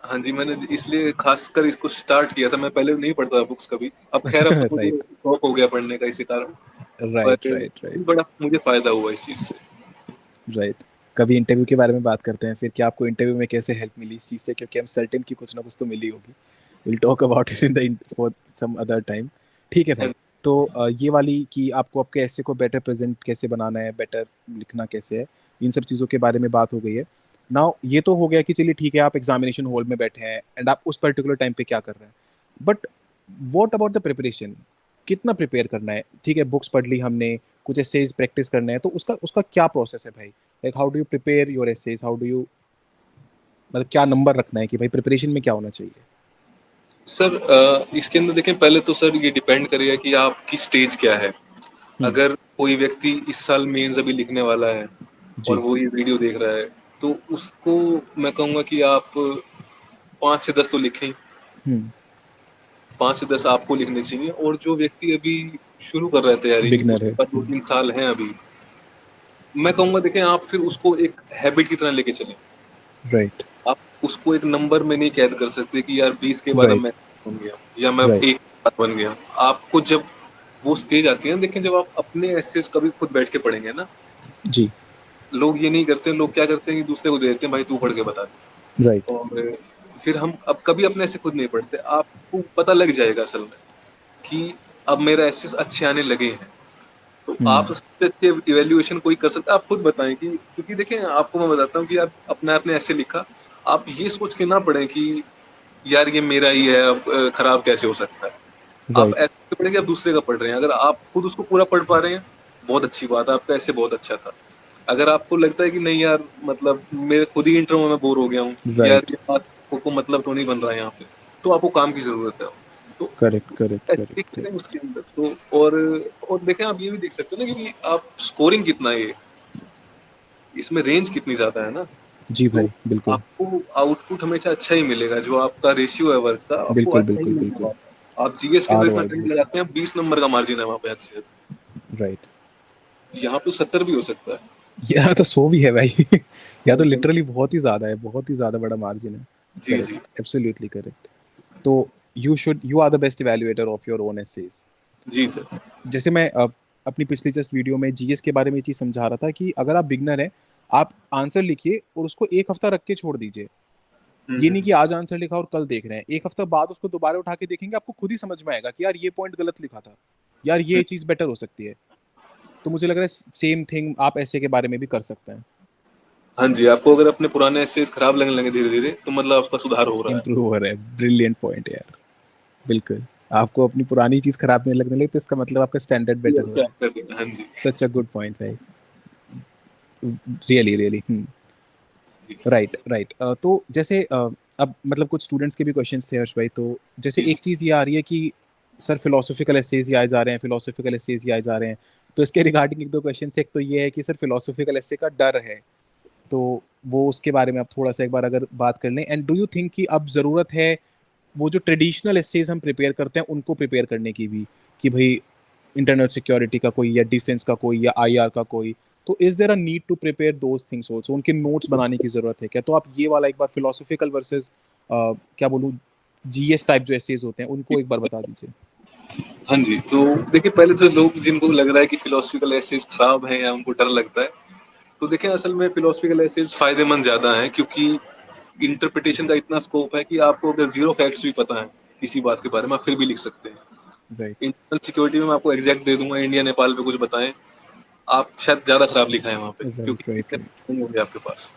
हाँ जी, मैंने इसलिए खासकर इसको स्टार्ट किया था। मैं पहले नहीं पढ़ता था बुक्स कभी, अब खैर अब तो मुझे राइट शौक हो गया पढ़ने का इसी कारण। पर राइट राइट काफी राइट बड़ा मुझे फायदा हुआ इस चीज से। राइट। कभी इंटरव्यू के बारे में बात करते हैं फिर, कि आपको इंटरव्यू में कैसे हेल्प मिली इस चीज से, क्योंकि हम सर्टेन की कुछ ना कुछ तो मिली होगी। Will talk about it in the for some other time. ठीक है भाई। तो ये वाली कि आपको आपके ऐसे को बेटर प्रेजेंट कैसे बनाना है, बेटर लिखना कैसे है, इन सब चीज़ों के बारे में बात हो गई है। नाउ ये तो हो गया कि चलिए ठीक है, आप एग्जामिनेशन हॉल में बैठे हैं एंड आप उस पर्टिकुलर टाइम पे क्या कर रहे हैं। But what about the preparation, कितना प्रिपेयर करना है? ठीक है, बुक्स पढ़ ली हमने, कुछ एसेज प्रैक्टिस करना है, तो उसका उसका क्या प्रोसेस है भाई? Like how do you prepare your essays, how do you, मतलब क्या नंबर रखना है कि भाई प्रिपरेशन में क्या होना चाहिए? सर इसके अंदर देखें, पहले तो सर ये डिपेंड करेगा कि आपकी स्टेज क्या है। हम्म। अगर कोई व्यक्ति इस साल मेंस अभी लिखने वाला है और जी। वो ये वीडियो देख रहा है, तो उसको मैं कहूंगा कि आप 5 से 10 तो लिखें। हम्म। 5 से 10 आपको लिखने चाहिए, और जो व्यक्ति अभी शुरू कर रहा है तैयारी, बिगनर उसके है। पास 2-3 साल हैं अभी, मैं कहूंगा देखें आप फिर उसको एक हैबिट की तरह लेके चलें। राइट आप उसको एक नंबर में नहीं कैद कर सकते कि यार 20 के बाद अब राइट मैं बन गया या मैं राइट। एक बन गया। आपको जब वो स्टेज आती है ना, देखें जब आप अपने एसेस कभी खुद बैठ के पढ़ेंगे ना, जी। लोग ये नहीं करते, लोग क्या करते हैं कि दूसरे को दे देते हैं, भाई तू पढ़ के बता दे। राइट। और फिर हम अब कभी अपने ऐसे खुद नहीं पढ़ते, आपको पता लग जाएगा असल में कि अब मेरा एसेस अच्छे आने लगे हैं, तो आप सबसे अच्छे इवैल्यूएशन कोई कर सकता है, आप खुद बताएं कि, क्योंकि देखें आपको मैं बताता हूँ कि आप अपने आपने ऐसे लिखा, आप ये सोच के ना पढ़ें कि यार ये मेरा ही है, अब खराब कैसे हो सकता है। आप राइट। ऐसे पढ़ेंगे, आप दूसरे का पढ़ रहे हैं, अगर आप खुद उसको पूरा पढ़ पा रहे हैं, बहुत अच्छी बात है, आपका ऐसे बहुत अच्छा था। अगर आपको लगता है कि नहीं यार, मतलब मेरे खुद ही इंटर में मैं बोर हो गया हूँ, यार राइट। ये बात को मतलब तो नहीं बन रहा है यहाँ पे, तो आपको काम की जरूरत है। तो करेक्ट करेक्ट एथिक करेक्ट करें करेक्ट। उसके अंदर तो, और देखें आप ये भी देख सकते हो ना कि आप स्कोरिंग कितना है, इसमें रेंज कितनी ज्यादा है ना, जी तो भाई बिल्कुल। आपको आउटपुट हमेशा अच्छा ही मिलेगा, जो आपका रेशियो है वर्क का, आपको बिल्कुल अच्छा ही बिल्कुल मिलेगा। बिल्कुल। आप जीएस के अंदर इतना आरओआई टाइम बहुत। लगाते हैं, 20 नंबर का मार्जिन है वहां पे, अच्छे राइट। यहाँ पे 70 भी हो सकता है। यहाँ तो 100 भी है भाई। यहाँ तो बिल्कुल। लिटरली बहुत ही ज्यादा है, बहुत ही ज्यादा बड़ा मार्जिन है। जी जी। Correct, absolutely correct. तो you are the best evaluator of your own essays. जी सर। जैसे मैं अपनी पिछली जस्ट वीडियो में जीएस के बारे में ये चीज समझा रहा था कि अगर आप बिगनर हैं, आप आंसर लिखिए और उसको एक हफ्ता रख के छोड़ दीजिए। ये नहीं हम्म। कि आज आंसर लिखा और कल देख रहे हैं, एक हफ्ता बाद उसको दोबारा उठा के देखेंगे, आपको खुद ही समझ में आएगा कि यार ये पॉइंट गलत लिखा था, यार ये चीज बेटर हो सकती है। तो मुझे लग रहा है सेम थिंग आप ऐसे के बारे में भी कर सकते हैं। हाँ जी, आपको अगर अपने पुराने एसेज खराब लगने लगे धीरे धीरे, तो मतलब आपका सुधार हो रहा है। इम्प्रूव हो रहा है, ब्रिलियंट पॉइंट यार। बिल्कुल। आपको अपनी पुरानी चीज खराब नहीं लगने लगी तो इसका मतलब आपका स्टैंडर्ड बेटर यस हो रहा है। सर, हाँ जी। सच अ गुड पॉइंट भाई। Really really. जी सर। Right right. तो जैसे अब मतलब कुछ स्टूडेंट्स के भी क्वेश्चंस थे हर्ष भाई, तो जैसे जी जी। एक चीज ये आ रही है कि सर फिलोसॉफिकल एसेज ही आए जा रहे हैं, फिलोसॉफिकल एसेज ही आए जा रहे हैं। तो इसके रिगार्डिंग एक दो क्वेश्चन, एक तो ये है कि सर फिलोसॉफिकल एसे का डर है, तो वो उसके बारे में आप थोड़ा सा एक बार अगर बात कर लें। एंड डू यू थिंक कि अब जरूरत है वो जो ट्रेडिशनल एसेज हम प्रिपेयर करते हैं उनको प्रिपेयर करने की भी, कि भाई इंटरनल सिक्योरिटी का कोई या डिफेंस का कोई या आईआर का कोई, तो is there a need to prepare those things also, उनके नोट्स बनाने की जरूरत है क्या? तो आप ये वाला एक बार फिलोसॉफिकल वर्सेस क्या बोलूं, जीएस टाइप जो एसेज होते हैं उनको एक बार बता दीजिए। हाँ जी, तो देखिए पहले तो लोग जिनको लग रहा है कि फिलोसफिकल एसेज खराब है या उनको डर लगता है, तो देखें असल में फिलोसफिकल एसेज फायदेमंद ज्यादा है, क्योंकि इंटरप्रिटेशन का इतना स्कोप है कि आपको अगर जीरो फैक्ट्स भी पता है किसी बात के बारे में, आप फिर भी लिख सकते हैं। राइट इंटरनल सिक्योरिटी में मैं आपको एग्जैक्ट दे दूंगा, इंडिया नेपाल पे कुछ बताएं, आप शायद ज्यादा खराब लिखा है वहाँ पे, क्योंकि राइट राइट इतने राइट। नहीं होंगे आपके पास।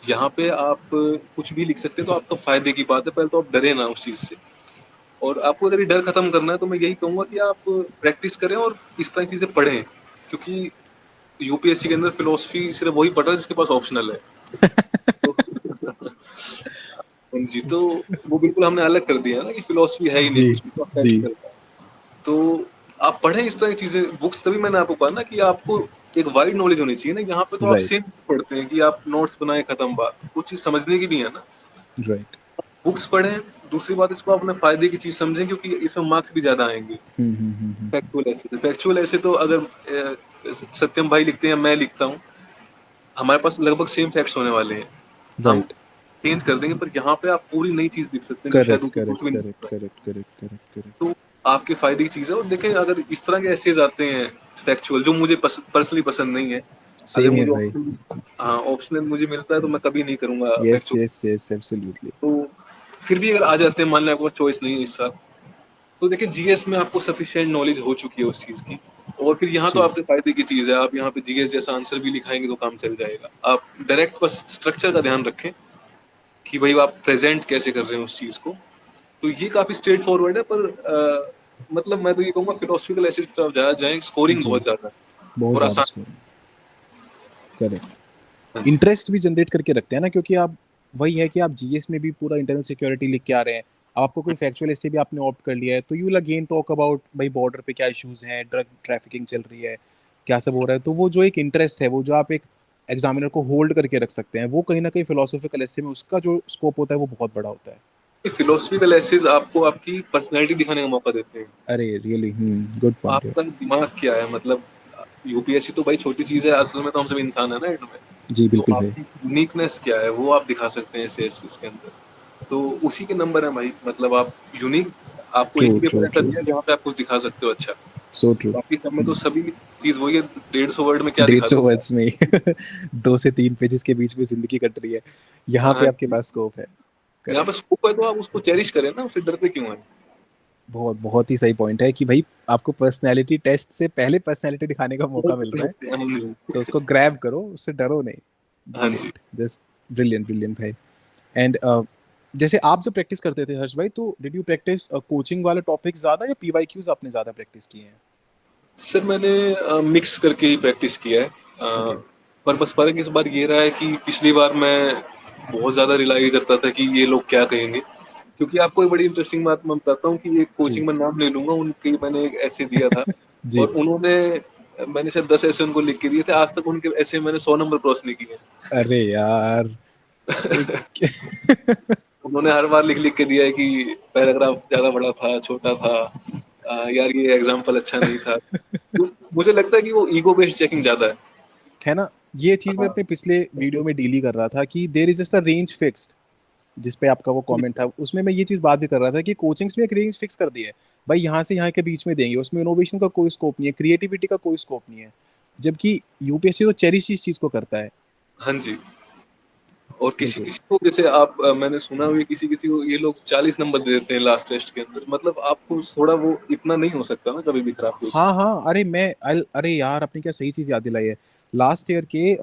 यहाँ पे आप कुछ भी लिख सकते हैं, तो आपका फायदे की बात है, पहले तो आप डरे ना उस चीज से। और आपको अगर ये डर खत्म करना है, तो मैं यही कहूंगा कि आप प्रैक्टिस करें और इस तरह की चीजें पढ़ें, क्योंकि यूपीएससी के अंदर फिलोसफी सिर्फ वही पढ़ रहा है जिसके पास ऑप्शनल है। तो जी, तो वो बिल्कुल हमने अलग कर दिया है ना कि फिलोसफी है ही नहीं जी कुछ भी, तो जी। फैक्ट्स करता है। तो आप पढ़ें इस तरह की चीजें, बुक्स, तभी मैंने आपको कहा ना कि आपको एक वाइड नॉलेज होनी चाहिए ना। यहाँ पे तो आप राइट सेम पढ़ते हैं कि आप नोट्स बनाए, खत्म बात, कुछ चीज समझने की भी है ना। राइट। बुक्स पढ़ें, दूसरी बात इसको अपने फायदे की चीज समझें, क्योंकि इसमें मार्क्स भी ज्यादा आएंगे। हम्म। फैक्चुअल ऐसे तो अगर सत्यम भाई लिखते हैं, मैं लिखता हूँ, हमारे पास लगभग सेम फैक्ट्स होने वाले हैं, हम राइट। चेंज कर देंगे, पर यहाँ पे आप पूरी नई चीज लिख सकते हैं जो शायद करेक्ट वो करेक्ट सोच भी नहीं करेक्ट सकता। Correct correct correct correct. तो आपके फायदे की चीज है। और देखें अगर इस तरह के एसेज आते हैं फैक्चुअल, जो मुझे पर्सनली पसंद नहीं है, अगर सेम मुझे हियर भाई। ऑप्शन, हाँ ऑप्शनल मुझे मिलता है, तो मैं कभी नहीं करूंगा yes factual. Yes yes absolutely. तो फिर भी अगर आ जाते हैं, मान लें आपको चॉइस नहीं है इस साल, तो देखिए जीएस में आपको सफिशिएंट नॉलेज हो चुकी है उस चीज की। और फिर यहाँ तो जी। आपके फायदे की चीज है, आप यहाँ पे जीएस जैसा आंसर भी लिखाएंगे तो काम चल जाएगा। आप डायरेक्ट बस स्ट्रक्चर का ध्यान रखें कि भाई आप प्रेजेंट कैसे कर रहे हैं उस चीज को। तो ये काफी स्ट्रेट फॉरवर्ड है, पर मतलब मैं तो ये कहूंगा फिलोसफिकल एसिड की तरफ ज्यादा जाएं, स्कोरिंग जी। बहुत ज्यादा है बहुत और ज्यादा आसान। स्कोर। करेक्ट। हाँ जी। इंटरेस्ट भी जनरेट करके रखते हैं ना, क्योंकि आप वही है कि आप जीएस में भी पूरा इंटरनल सिक्योरिटी लिख के आ रहे हैं, अब आपको कोई फैक्चुअल ऐसे भी आपने ऑप्ट कर लिया है, तो you will again talk about भाई बॉर्डर पे क्या इश्यूज हैं, ड्रग ट्रैफिकिंग चल रही है, क्या सब हो रहा है। तो वो जो एक इंटरेस्ट है, वो जो आप एक एग्जामिनर को होल्ड करके रख सकते हैं, वो कहीं ना कहीं फिलोसॉफिकल ऐसे में उसका जो स्कोप होता है वो बहुत बड़ा होता है। फिलोसफिकल एसेज आपको आपकी पर्सनैलिटी दिखाने का मौका देते हैं, अरे रियली गुड पॉइंट है। आपका दिमाग क्या है, मतलब यूपीएससी तो भाई छोटी चीज है, असल में तो हम सब इंसान है ना एंड में। जी तो बिल्कुल भाई। आपकी यूनिकनेस क्या है वो आप दिखा सकते हैं ऐसे इसके अंदर, तो उसी के नंबर है भाई, मतलब आप यूनिक, आपको ट्रू एक ही ट्रू पेपर ऐसा ट्रू। दिया है जहाँ पे आप कुछ दिखा सकते हो अच्छा। So true. बाकी सब में तो सभी चीज वही है, 150 वर्ड में क्या दिखा 150 दूंगा। वर्ड्स में ही 2 से 3 पेजेस के बीच में जिंदगी कट रही है, यहाँ पे हाँ आपके जी, पास स्कोप है। यहाँ पे करेक्ट। स्कोप है तो आप उसको चेरिश करें ना, फिर डरते क्यों हैं। बहुत बहुत ही सही पॉइंट है कि भाई आपको पर्सनैलिटी टेस्ट से पहले पर्सनैलिटी दिखाने का मौका मिल रहा है, हाँ तो जी। उसको ग्रैब करो, उससे डरो नहीं। हाँ जी। ब्रिलियंट, जस्ट ब्रिलियंट ब्रिलियंट भाई। एंड जैसे आप जो प्रैक्टिस करते थे हर्ष भाई, तो डिड यू प्रैक्टिस कोचिंग वाले टॉपिक ज्यादा या पीवाईक्यूज आपने ज्यादा प्रैक्टिस किए हैं? सर मैंने मिक्स करके ही प्रैक्टिस किया है, ओके। पर बस फर्क इस बार ये रहा है कि पिछली बार मैं बहुत ज्यादा रिलाई करता था कि ये लोग क्या कहेंगे, क्योंकि आपको एक बड़ी इंटरेस्टिंग बात मैं बताता हूँ कि एक जी। कोचिंग में नाम ले लूंगा उनके, मैंने एक ऐसे दिया था जी। और उन्होंने, मैंने शायद 10 ऐसे उनको लिख के दिए थे, आज तक उनके ऐसे मैंने 100 नंबर क्रॉस नहीं किए। अरे यार। उन्होंने हर बार लिख लिख के दिया है कि पैराग्राफ ज्यादा बड़ा था, छोटा था, यार ये एग्जाम्पल अच्छा नहीं था। तो मुझे लगता है कि वो ईगो बेस्ड चेकिंग ज्यादा है। है ना, ये चीज मैं हाँ अपने पिछले वीडियो में डील ही कर रहा था कि there is just a range fixed, जिस पे आपका वो कमेंट था, उसमें मैं ये चीज बात भी कर रहा था कि कोचिंग्स में एक रेंज फिक्स कर दी है, भाई यहाँ से यहाँ के बीच में देंगे, उसमें इनोवेशन का कोई स्कोप नहीं है, क्रिएटिविटी का कोई स्कोप नहीं है। जबकि यूपीएससी तो चेरिश इस चीज को करता है। हाँ जी। और किसी बिल्कुल। किसी को जैसे आप, मैंने सुना हुआ है किसी किसी को ये लोग 40 नंबर दे देते हैं लास्ट टेस्ट के अंदर, मतलब आपको थोड़ा वो इतना नहीं हो सकता ना कभी भी खराब कोचिंग। हाँ हाँ, अरे अरे यार, आपने क्या सही चीज याद दिलाई है। लास्ट ईयर के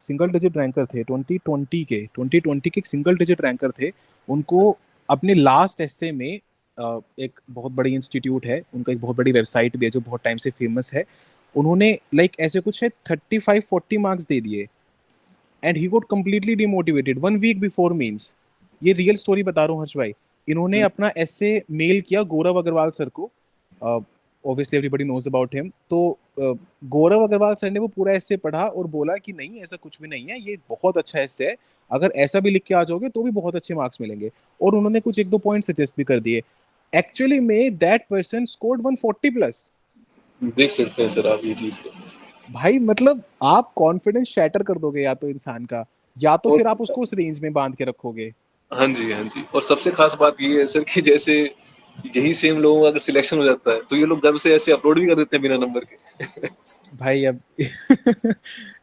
सिंगल डिजिट रैंकर थे 2020 के सिंगल डिजिट रैंकर थे। उनको अपने लास्ट एस्से में एक बहुत बड़ी इंस्टीट्यूट है उनका, एक बहुत बड़ी वेबसाइट भी है जो बहुत टाइम से फेमस है, उन्होंने लाइक ऐसे कुछ है 35-40 मार्क्स दे दिए, and he got completely demotivated 1 week before mains. ये रियल स्टोरी बता रहा हूँ हर्ष भाई। इन्होंने अपना ऐसे मेल किया गौरव अग्रवाल सर को, obviously everybody knows about him, तो गौरव अग्रवाल सर ने वो पूरा ऐसे पढ़ा और बोला कि नहीं ऐसा कुछ भी नहीं है, ये बहुत अच्छा ऐसे है, अगर ऐसा भी लिख के आ जाओगे तो भी बहुत अच्छे मार्क्स मिलेंगे। और उन्होंने कुछ एक दो पॉइंट सजेस्ट भी कर दिए। एक्चुअली में दैट पर्सन स्कोर्ड 140 प्लस। देख सकते हैं सर आप ये चीज तो। भाई मतलब आप कॉन्फिडेंस शैटर कर दोगे या तो इंसान का, या तो और फिर आप उसको उस रेंज में बांध के रखोगे। हाँ जी, हाँ जी, और सबसे खास बात ये है सर कि जैसे यही सेम लोगों का अगर सिलेक्शन हो जाता है तो ये लोग गर्व से ऐसे अपलोड भी कर देते हैं बिना नंबर के। भाई अब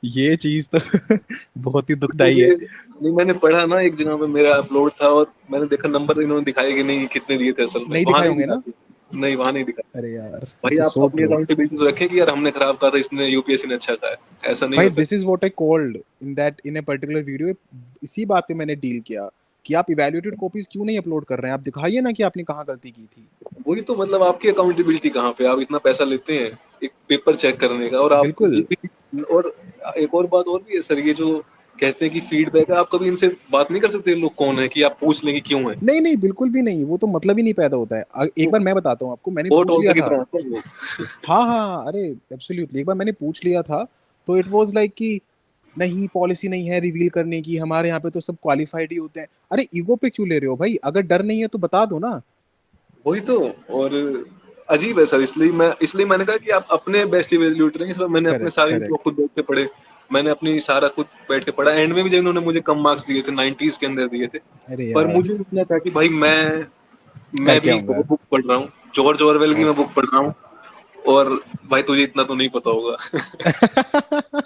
ये चीज तो बहुत ही दुखदाई मुझे है। नहीं, मैंने पढ़ा ना एक जगह पे मेरा अपलोड था और मैंने देखा नंबर इन्होंने दिखाए कि नहीं कितने दिए थे असल में, नहीं वहां दिखाए नहीं होंगे ना। दिखाते। नहीं, वहां नहीं दिखा। अरे यार, भाई दिस इज आप सो अपनी ट्रू। अकाउंटेबिलिटी तो रखें कि यार हमने खराब कहा था, इसने यूपीएससी ने अच्छा कहा है, ऐसा नहीं भाई हो दिस सकता। Is what I called in that in a particular video, इसी बात पे मैंने डील किया कि आप इवैल्यूएटेड कॉपीज क्यों नहीं अपलोड कर रहे हैं, आप दिखाइए ना कि आपने कहाँ गलती की थी। वही तो, मतलब आपकी अकाउंटेबिलिटी कहाँ पे, आप इतना पैसा लेते हैं एक पेपर चेक करने का, और आप बिल्कुल। ये भी, और एक और बात और भी है सर, ये जो कहते हैं कि फीडबैक है, आप कभी इनसे बात नहीं कर सकते लोग कौन है, कि आप पूछ लेंगे क्यों है। नहीं नहीं, बिल्कुल भी नहीं, वो तो मतलब ही नहीं पैदा होता है। एक तो बार मैं बताता हूँ आपको, मैंने वोट पूछ लिया वोटर की था। तरह आते हैं वो। हाँ हाँ हाँ, अरे एब्सोल्युटली, एक बार मैंने पूछ लिया था, तो इट वाज लाइक कि नहीं पॉलिसी नहीं है रिवील करने की, हमारे यहाँ पे तो सब क्वालिफाइड ही होते हैं। अरे ईगो पे क्यों ले रहे हो भाई, अगर डर नहीं है तो बता दो ना। वही तो। और अजीब है सर, इसलिए मैंने कहा कि आप अपने बेस्ट इवैल्यूएट रहे, इस बार मैंने अपने करेक्ट सारे इंट्रो करेक्ट। खुद बैठ के पढ़े। मैंने अपनी सारा खुद बैठ के पढ़ा, एंड में भी जब इन्होंने मुझे कम मार्क्स दिए थे, 90s के अंदर दिए थे, अरे पर यार, मुझे इतना था कि भाई मैं करके भी आऊंगा। बहुत बुक पढ़ रहा हूँ, जॉर्ज ऑरवेल की मैं बस। बुक पढ़ रहा हूँ, और भाई तुझे इतना तो नहीं पता होगा। थोड़ा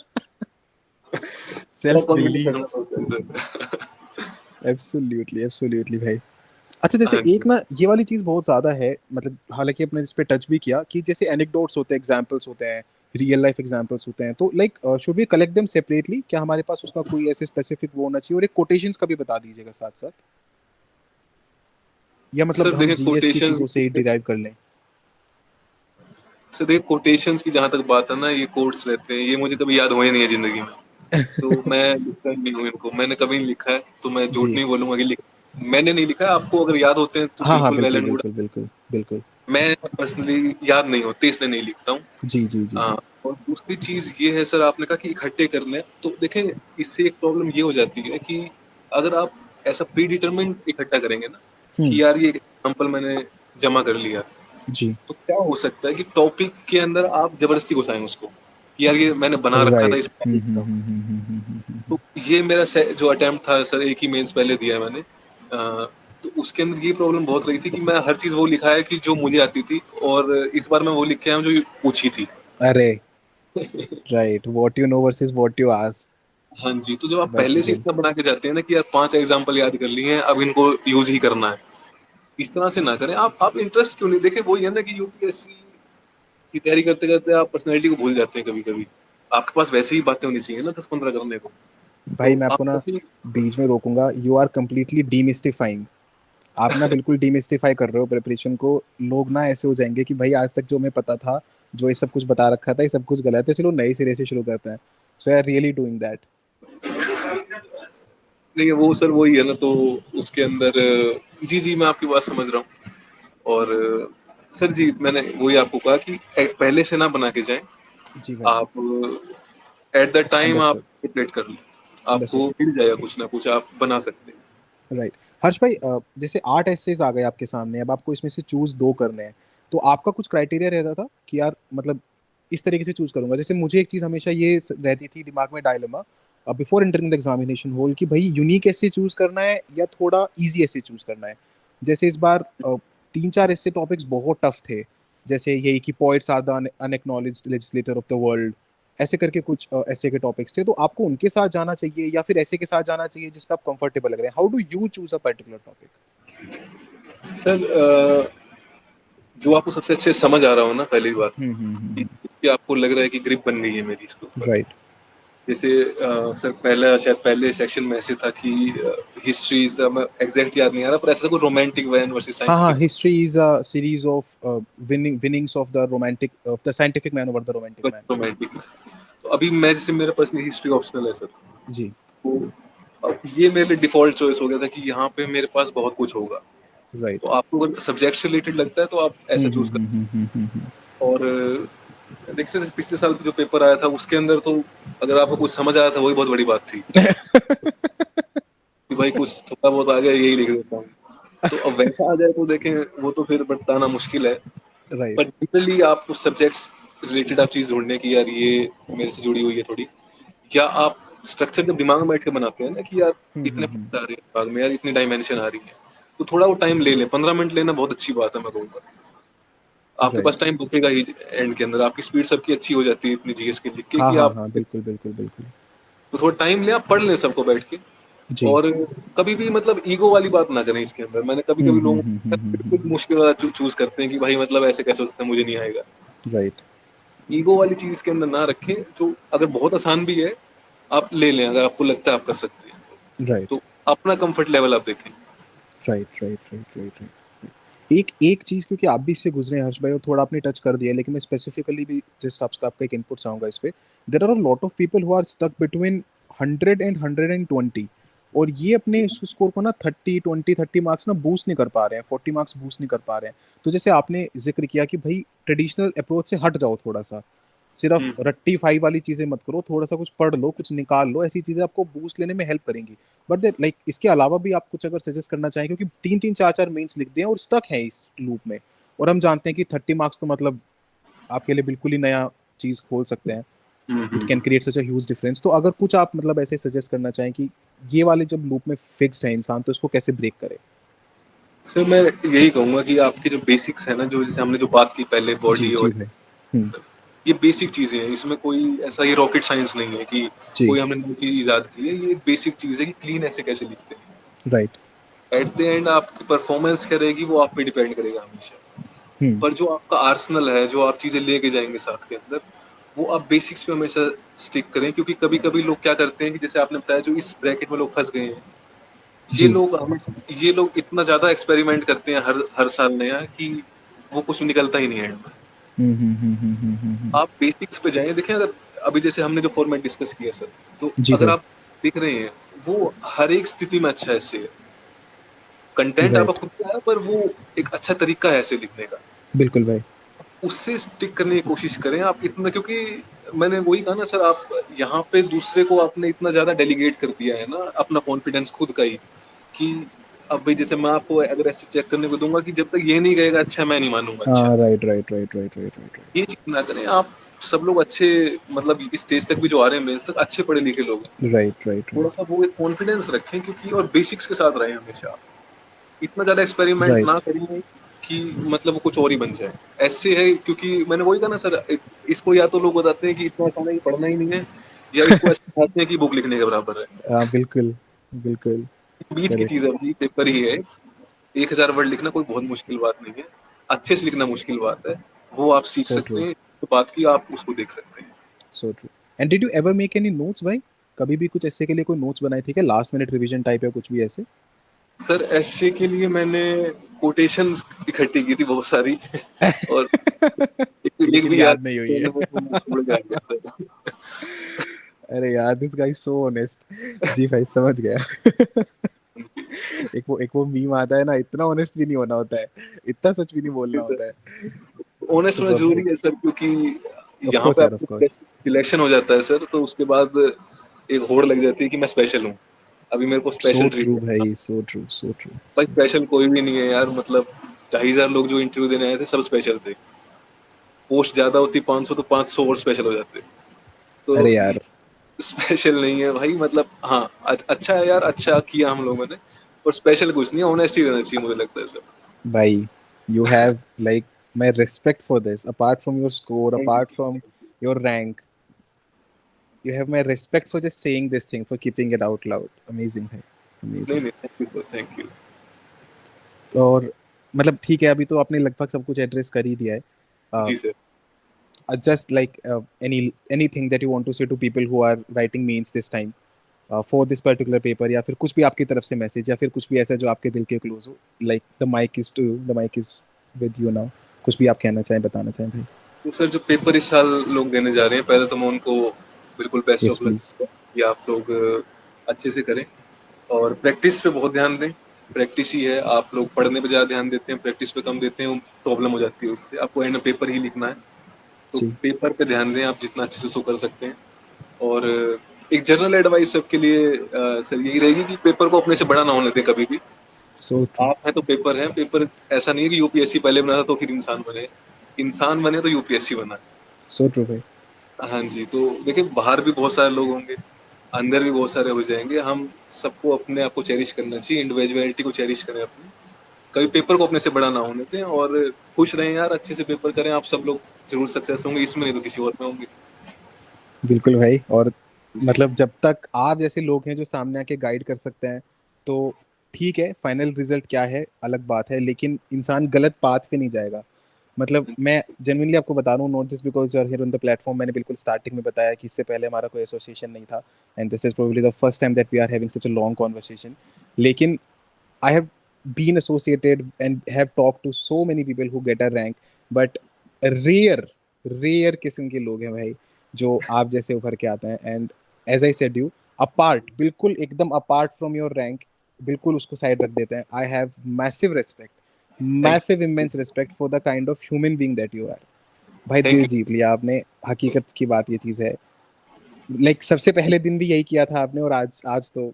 सेल्फ कॉन्फिडेंस रखना बिलीफ। पड़ता है सर। एब्सोल्युटली एब्सोल्युटली भाई। अच्छा, जैसे हाँ जी एक ना ये वाली चीज बहुत ज्यादा है, मतलब हालांकि अपने इस पे टच भी किया कि जैसे एनेक्डोट्स होते हैं, एग्जांपल्स होते हैं, रियल लाइफ एग्जांपल्स होते हैं, तो like should we collect them separately, क्या हमारे पास उसका कोई ऐसे स्पेसिफिक वो होना चाहिए, और एक कोटेशंस का भी बता दीजिएगा साथ साथ, या सर, मतलब हम देखें जीएस की कोटेशन, चीजों से ही डिराइव कर लें। सर देखिए कोटेशंस की जहां तक बात है ना, ये कोट्स रहते हैं, ये मुझे कभी याद हुए नहीं है जिंदगी में, तो मैं लिखता ही नहीं हूँ इनको, मैंने कभी नहीं लिखा है, तो मैं झूठ जी। नहीं बोलूंगा कि मैंने नहीं लिखा है। आपको अगर याद होते हैं तो हाँ हाँ, बिल्कुल वेल बिल्कुल एंड गुड। बिल्कुल बिल्कुल बिल्कुल। मैं पर्सनली याद नहीं होती इसलिए नहीं लिखता हूँ। जी जी जी। हाँ, और दूसरी चीज ये है सर, आपने कहा कि इकट्ठे कर लें, तो देखें इससे एक प्रॉब्लम ये हो जाती है कि अगर आप ऐसा प्री डिटरमिन्ड इकट्ठा करेंगे ना, हम्म। कि यार ये एग्जाम्पल मैंने जमा कर लिया, जी। तो क्या हो सकता है कि टॉपिक के अंदर आप जबरदस्ती घुसाएं उसको, कि यार ये मैंने बना रखा था राइट। इसमें लिखता हूँ। हम्म। तो ये मेरा जो अटेम्प्ट था सर, एक ही मेंस पहले दिया है मैंने, तो उसके अंदर ये प्रॉब्लम बहुत रही थी कि मैं हर चीज़ वो लिखा है कि जो मुझे आती थी, और इस बार मैं वो लिख के आया हूँ जो पूछी थी। अरे right, what you know versus what you ask. हाँ जी, तो जब आप दैट पहले इज से इट। इतना बना के जाते हैं ना कि यार 5 एग्ज़ाम्पल याद कर लिए हैं, अब इनको यूज़ ही करना है। इस तरह से ना करें। आप इंटरेस्ट क्यों नहीं देखें, वही है ना कि यूपीएससी की तैयारी करते-करते आप पर्सनैलिटी को भूल जाते हैं कभी-कभी। आपके पास वैसे ही बातें होनी चाहिए ना 10-15 करने को। भाई तो मैं आप आपको ना ऐसे ही बीच में रोकूंगा, यू आर कंप्लीटली डीमिस्टिफाइंग। आप ना बिल्कुल डीमिस्टिफाई कर रहे हो प्रिपरेशन को। लोग ना ऐसे हो जाएंगे कि भाई आज तक जो हमें पता था, जो ये सब कुछ बता रखा था, ये सब कुछ गलत है, चलो नए सिरे से शुरू करते हैं। So I are really doing that. नहीं, वो सर वही है ना, तो उसके अंदर जी, जी, मैं आपकी बात समझ रहा हूँ। और सर जी, मैंने वही आपको कहा कि पहले से ना बना के जाएँ। जी भाई। आप एट द टाइम आप अंडरस्टूड। कैलकुलेट कर लो। अंडरस्टूड। आपको मिल जाएगा कुछ ना कुछ, आप बना सकते हैं। राइट। हर्ष भाई, जैसे 8 एसेज आ गए आपके सामने, अब आपको इसमें से चूज 2 करने हैं, तो आपका कुछ क्राइटेरिया रहता था कि यार मतलब इस तरीके से चूज करूंगा? जैसे मुझे एक चीज हमेशा ये रहती थी दिमाग में dilemma before entering the examination hall, कि भाई यूनिक ऐसे चूज करना है या थोड़ा इजी ऐसे चूज करना है। जैसे इस बार 3-4 ऐसे टॉपिक्स बहुत टफ थे, जैसे यही कि poets are the unacknowledged legislator of the world, ऐसे करके कुछ ऐसे के टॉपिक्स थे। तो आपको उनके साथ जाना चाहिए या फिर ऐसे के साथ जाना चाहिए जिसमें आप कंफर्टेबल लग रहे हैं? How do you choose a particular topic? Sir जो आपको सबसे अच्छे समझ आ रहा हो ना, पहली बात कि आपको लग रहा है कि ग्रिप बन गई है मेरी इसके ऊपर। राइट। जैसे सर पहला शायद पहले सेक्शन में ऐसे था कि हिस्ट्री इज द, एग्जैक्ट याद नहीं आ रहा, पर ऐसा था कुछ रोमांटिक वैन वर्सेस हाँ हाँ, scientific history is a series of winnings of the romantic of the scientific man over the romantic man. Romantic. तो अभी मैं, जैसे मेरा पर्सनल हिस्ट्री ऑप्शनल है सर, जी। तो अब ये मेरे लिए डिफॉल्ट चॉइस हो गया था कि यहाँ पे मेरे पास बहुत कुछ होगा। तो राइट। आपको अगर सब्जेक्ट से रिलेटेड लगता है तो आप ऐसा चूज कर। और देखिए सर, पिछले साल जो पेपर आया था उसके अंदर तो अगर आपको कुछ समझ आया था वही बहुत बड़ी बात थी कि भाई कुछ थोड़ा बहुत आ गया यही लिख देता हूँ। तो अब वैसा आ जाए तो देखें, वो तो फिर बताना मुश्किल है। पर राइट। जनरली आप कुछ सब्जेक्ट्स रिलेटेड आप चीज ढूंढने की, यार ये मेरे से जुड़ी हुई है थोड़ी, या आप स्ट्रक्चर जब दिमाग में बैठ के बनाते हैं ना कि यार इतने पॉइंट आ रहे हैं दिमाग में, यार इतनी डायमेंशन आ रही है, तो थोड़ा वो टाइम ले लें। 15 मिनट लेना बहुत अच्छी बात है, मैं कहूँगा। आपके राइट। पास टाइम बचेगा ही एंड के अंदर, आपकी स्पीड सबकी अच्छी हो जाती है इतनी जीएस के लिख के हाँ कि हाँ आप, हाँ, बिल्कुल बिल्कुल बिल्कुल। तो थोड़ा टाइम लें, आप पढ़ लें सबको बैठ के। जी। और कभी भी मतलब ईगो वाली बात ना करें इसके अंदर। मैंने कभी कभी लोगों को बिल्कुल मुश्किल वाला चूज करते हैं कि भाई मतलब ऐसे कैसे हो सकता है, मुझे नहीं आएगा। राइट। ईगो वाली चीज के अंदर ना रखें। जो अगर बहुत आसान भी है आप ले लें, अगर आपको लगता है आप कर सकते हैं राइट। तो अपना कंफर्ट लेवल आप देखें। Right. Right. Right. Right. Right. एक एक चीज, क्योंकि आप भी इससे गुजरे हैं हर्ष भाई, और थोड़ा आपने टच कर दिया है, लेकिन मैं स्पेसिफिकली भी जिस आपका आपका एक इनपुट चाहूंगा इस पे। There are a lot of people who are stuck between 100 and 120, और ये अपने स्कोर को ना 30 मार्क्स ना बूस्ट नहीं कर पा रहे हैं, 40 मार्क्स बूस्ट नहीं कर पा रहे हैं। तो जैसे आपने जिक्र किया कि भाई ट्रेडिशनल अप्रोच से हट जाओ थोड़ा सा, सिर्फ हम्म। रट्टी फाई वाली चीजें मत करो, थोड़ा सा कुछ पढ़ लो, कुछ निकाल लो, ऐसी चीजें आपको बूस्ट लेने में हेल्प करेंगी। बट देर लाइक इसके अलावा भी आप कुछ अगर सजेस्ट करना चाहें, क्योंकि 3-3 4-4 मेंस लिख दिए और स्टक है इस लूप में, और हम जानते हैं कि 30 मार्क्स तो मतलब आपके लिए बिल्कुल ही नया चीज खोल सकते हैं। It can hmm. Create such a huge difference. तो अगर कुछ आप मतलब ऐसे सजेस्ट करना चाहें कि ये वाले जब लूप में फिक्स्ड है इंसान, तो इसको कैसे ब्रेक करे? सर मैं यही कहूंगा कि आपके जो बेसिक्स है ना, जो जैसे हमने जो बात की पहले, जी बॉडी जी और भाई। हम्म। ये बेसिक चीजें हैं। इसमें कोई ऐसा ये रॉकेट साइंस नहीं है कि जी। कोई हमने नई चीज इजाद की है। ये एक बेसिक चीज है कि क्लीन ऐसे कैसे लिखते हैं। राइट। एट द एंड आपकी परफॉर्मेंस क्या रहेगी वो आप पे डिपेंड करेगा हमेशा। हम्म। पर जो आपका आर्सनल है, जो आप चीजें लेके जाएंगे साथ के अंदर, वो आप बेसिक्स पे हमेशा स्टिक करें। क्योंकि कभी कभी लोग क्या करते हैं कि जैसे आपने बताया, जो इस ब्रैकेट में लोग फंस गए हैं, ये जी। लोग हमेशा, ये लोग इतना ज्यादा एक्सपेरिमेंट करते हैं हर हर साल नया, कि वो कुछ निकलता ही नहीं है एंड में। आप बेसिक्स पे जाएं। देखें, अगर अभी जैसे हमने जो फॉर्मेट डिस्कस किया सर, तो जी अगर भाई। आप देख रहे हैं, वो हर एक स्थिति में अच्छा है इससे। कंटेंट आपका राइट। खुद का है, पर वो एक अच्छा तरीका है ऐसे लिखने का। बिल्कुल भाई। उससे स्टिक करने की कोशिश करें आप इतना। क्योंकि मैंने वही कहा ना सर, आप यहाँ पे दूसरे को आपने इतना ज्यादा डेलीगेट कर दिया है ना, अपना कॉन्फिडेंस खुद का ही, कि अब भाई जैसे मैं आपको अगर ऐसे चेक करने को दूंगा कि जब तक ये नहीं कहेगा अच्छा, मैं नहीं मानूंगा अच्छा। हाँ, right right right right right right right. ये चीज ना करें आप। सब लोग अच्छे, मतलब इस स्टेज तक भी जो आ रहे हैं मेंस तक, अच्छे पढ़े लिखे लोग हैं। राइट राइट थोड़ा राइट। सा वो एक कॉन्फिडेंस रखें, क्योंकि और बेसिक्स के साथ रहें हमेशा। इतना ज़्यादा एक्सपेरिमेंट राइट। ना करिए कि मतलब वो कुछ और ही बन जाए। ऐसे है क्योंकि मैंने वही कहा ना सर, इसको या तो लोग बताते हैं कि इतना आसान है कि पढ़ना ही नहीं है, या इसको ऐसे दिखाते हैं कि बुक लिखने के बराबर है। बिल्कुल, बिल्कुल, बीच की चीज़ करेक्ट, है भाई, पेपर ही है। 1000 वर्ड लिखना कोई बहुत मुश्किल बात नहीं है। अच्छे से लिखना मुश्किल बात है। वो आप सीख सो सकते ट्रू, हैं, तो बात की आप उसको देख सकते हैं। So true. And did you ever make any notes भाई? कभी भी कुछ ऐसे के लिए कोई नोट्स बनाए थे क्या, लास्ट मिनट रिवीजन टाइप या कुछ भी ऐसे? सर एसए के लिए मैंने कोटेशंस इकट्ठी की थी बहुत सारी और एक एक लेकिन भी याद याद नहीं हुई करने है। में तो मुँह छोड़ के आ गया सर। अरे यार, दिस गाइस सो ऑनेस्ट। जी भाई, समझ गया। एक वो मीम आता है ना, इतना ऑनेस्ट भी नहीं होना होता है, इतना सच भी नहीं बोलना होता है। ऑनेस्ट होना सुपर्ब भाई। जरूरी है सर, क्योंकि ऑफ यहाँ कोर्स पे यार, ऑफ आपको कोर्स। सिलेक्शन हो जाता है सर, तो उसके बाद एक होड़ लग जाती है कि मैं स्पेशल हूँ, अभी मेरे को सो स्पेशल ट्रीट ट्रू करना। भाई, सो ट्रू, सो ट्रू, भाई सो ट्रू। स्पेशल कोई भी नहीं है यार, मतलब 2500 लोग जो इंटरव्यू देने आए थे सब स्पेशल थे। पोस्ट ज्यादा होती 500 तो 500 और स्पेशल हो जाते। तो अरे यार स्पेशल नहीं है भाई, मतलब हाँ अच्छा है यार, अच्छा किया हम लोगों ने, और स्पेशल कुछ नहीं है, ऑनेस्टी रहना चाहिए मुझे लगता है सर। भाई, you have like my respect for this. Apart from your score, thank you apart sir. from your rank, you have my respect for just saying this thing, for keeping it out loud. Amazing है, नहीं amazing. नहीं, thank you sir, thank you. और मतलब ठीक है, अभी तो आपने लगभग सब कुछ एड्रेस कर ही दिया है. जी sir. Just like anything that you want to say to people who are writing mains this time, for this particular paper, या फिर कुछ भी आपकी तरफ से मैसेज, या फिर कुछ भी ऐसा जो आपके दिल के क्लोज हो. Like the mic is to you, the mic is with you now. कुछ भी आप कहना चाहें, बताना चाहें भाई. तो सर जो पेपर इस साल लोग देने जा रहे हैं, पहले तो मैं उनको बिल्कुल best Yes, of luck please. कि आप लोग अच्छे से करें और प्रैक्टिस पे बहुत ध्यान दें। प्रैक्टिस ही है, आप लोग पढ़ने पे ज़्यादा ध्यान देते हैं, प्रैक्टिस पे कम देते हैं, प्रॉब्लम हो जाती है उससे। आपको एंड में पेपर ही लिखना है, तो जी. पेपर पे ध्यान दें, आप जितना अच्छे से सो कर सकते हैं। और एक जनरल एडवाइस सबके लिए सर यही रहेगी कि पेपर को अपने से बड़ा ना होने दें कभी भी। So true. आप हैं तो पेपर है, पेपर ऐसा नहीं है कि यूपीएससी पहले बना था तो फिर इंसान बने, इंसान बने तो यूपीएससी बना। So true भाई. हाँ जी, तो देखिए बाहर भी बहुत सारे लोग होंगे, अंदर भी बहुत सारे हो जाएँगे। हम सबको अपने आप को चेरिश करना चाहिए, इंडिविजुअलिटी को चेरिश करें अपनी। कभी पेपर को अपने से बड़ा ना होने दें और खुश रहें यार, अच्छे से पेपर करें, आप सब लोग ज़रूर सक्सेस होंगे, इसमें नहीं तो किसी और में होंगे। बिल्कुल भाई. और जी, मतलब जब तक आप जैसे लोग हैं जो सामने आके गाइड कर सकते हैं, तो ठीक है, फाइनल रिजल्ट क्या है अलग बात है, लेकिन इंसान गलत पाथ पे नहीं जाएगा. मतलब मैं जेन्युइनली आपको बता रहा हूँ, not just because you are here on the platform. मैंने बिल्कुल स्टार्टिंग में बताया कि इससे पहले हमारा कोई एसोसिएशन नहीं था, and this is probably the first time that we are having such a long conversation. लेकिन I have been associated and have talked to so many people who get a rank, but rare, rare किस्म के लोग हैं भाई जो आप जैसे उभर के आते हैं. And as I said you, apart, बिल्कुल एकदम अपार्ट फ्रॉम योर रैंक, बिल्कुल उसको साइड रख देते हैं. I have massive respect, thank massive immense respect for the kind of human being that you are. भाई थैंक दिल यू। जीत लिया आपने, हकीकत की बात ये चीज है. लाइक सबसे पहले दिन भी यही किया था आपने, और आज आज तो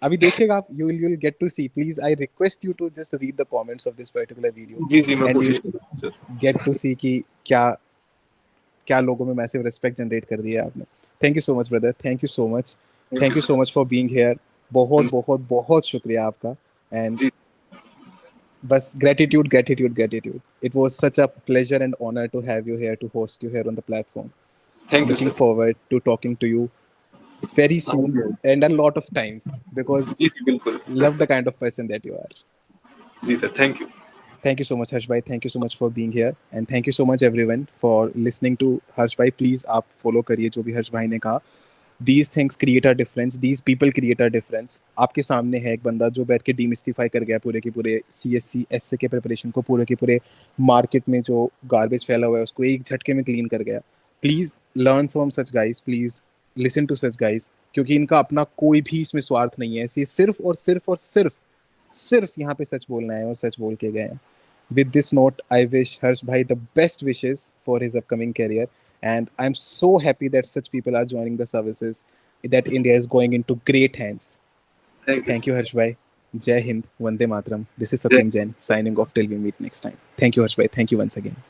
अभी देखिएगा आप, you'll get to see. Please, I request you to just read the comments of this particular video, जी, जी, मैं and कोशिश you'll करूँगा सर। get to see कि क्या क्या लोगों में मैसिव रिस्पेक्ट जनरेट कर दिया है आपने. Thank you so much brother, thank you so much. Thank thank you you sir. So much for being here. बहुत हाँ बहुत बहुत शुक्रिया आपका. एंड जी, बस gratitude, gratitude, gratitude. It was such a pleasure and honour to have you here, to host you here on the platform. Thank you Looking sir. forward to talking to you very हाँ soon जी, and a lot of times, because जी, जी, बिल्कुल। love the kind of person that you are. जी sir, thank you. Thank you so much, Harsh bhai. Thank you so much for being here, and thank you so much everyone for listening to Harsh bhai. Please आप follow करिए जो भी हर्ष भाई ने कहा. These things create a difference. These people create a difference. आपके सामने है एक बंदा जो बैठ के डीमिस्टिफाई कर गया पूरे के पूरे CSC SC के प्रिपरेशन को, पूरे के पूरे मार्केट में जो गार्बेज फैला हुआ है उसको एक झटके में क्लीन कर गया. Please learn from such guys, please listen to such guys, क्योंकि इनका अपना कोई भी इसमें स्वार्थ नहीं है. ऐसे सिर्फ और सिर्फ और सिर्फ सिर्फ यहाँ पे सच बोलना है और सच बोल के गए हैं. With this note, I wish Harsh Bhai the best wishes for his upcoming career. And I'm so happy that such people are joining the services, that India is going into great hands. Thank you Thank you, sir. Harsh Bhai. Jai Hind, Vande Matram. This is जय Satyam Jain signing off till we meet next time. Thank you, Harsh Bhai. Thank you once again.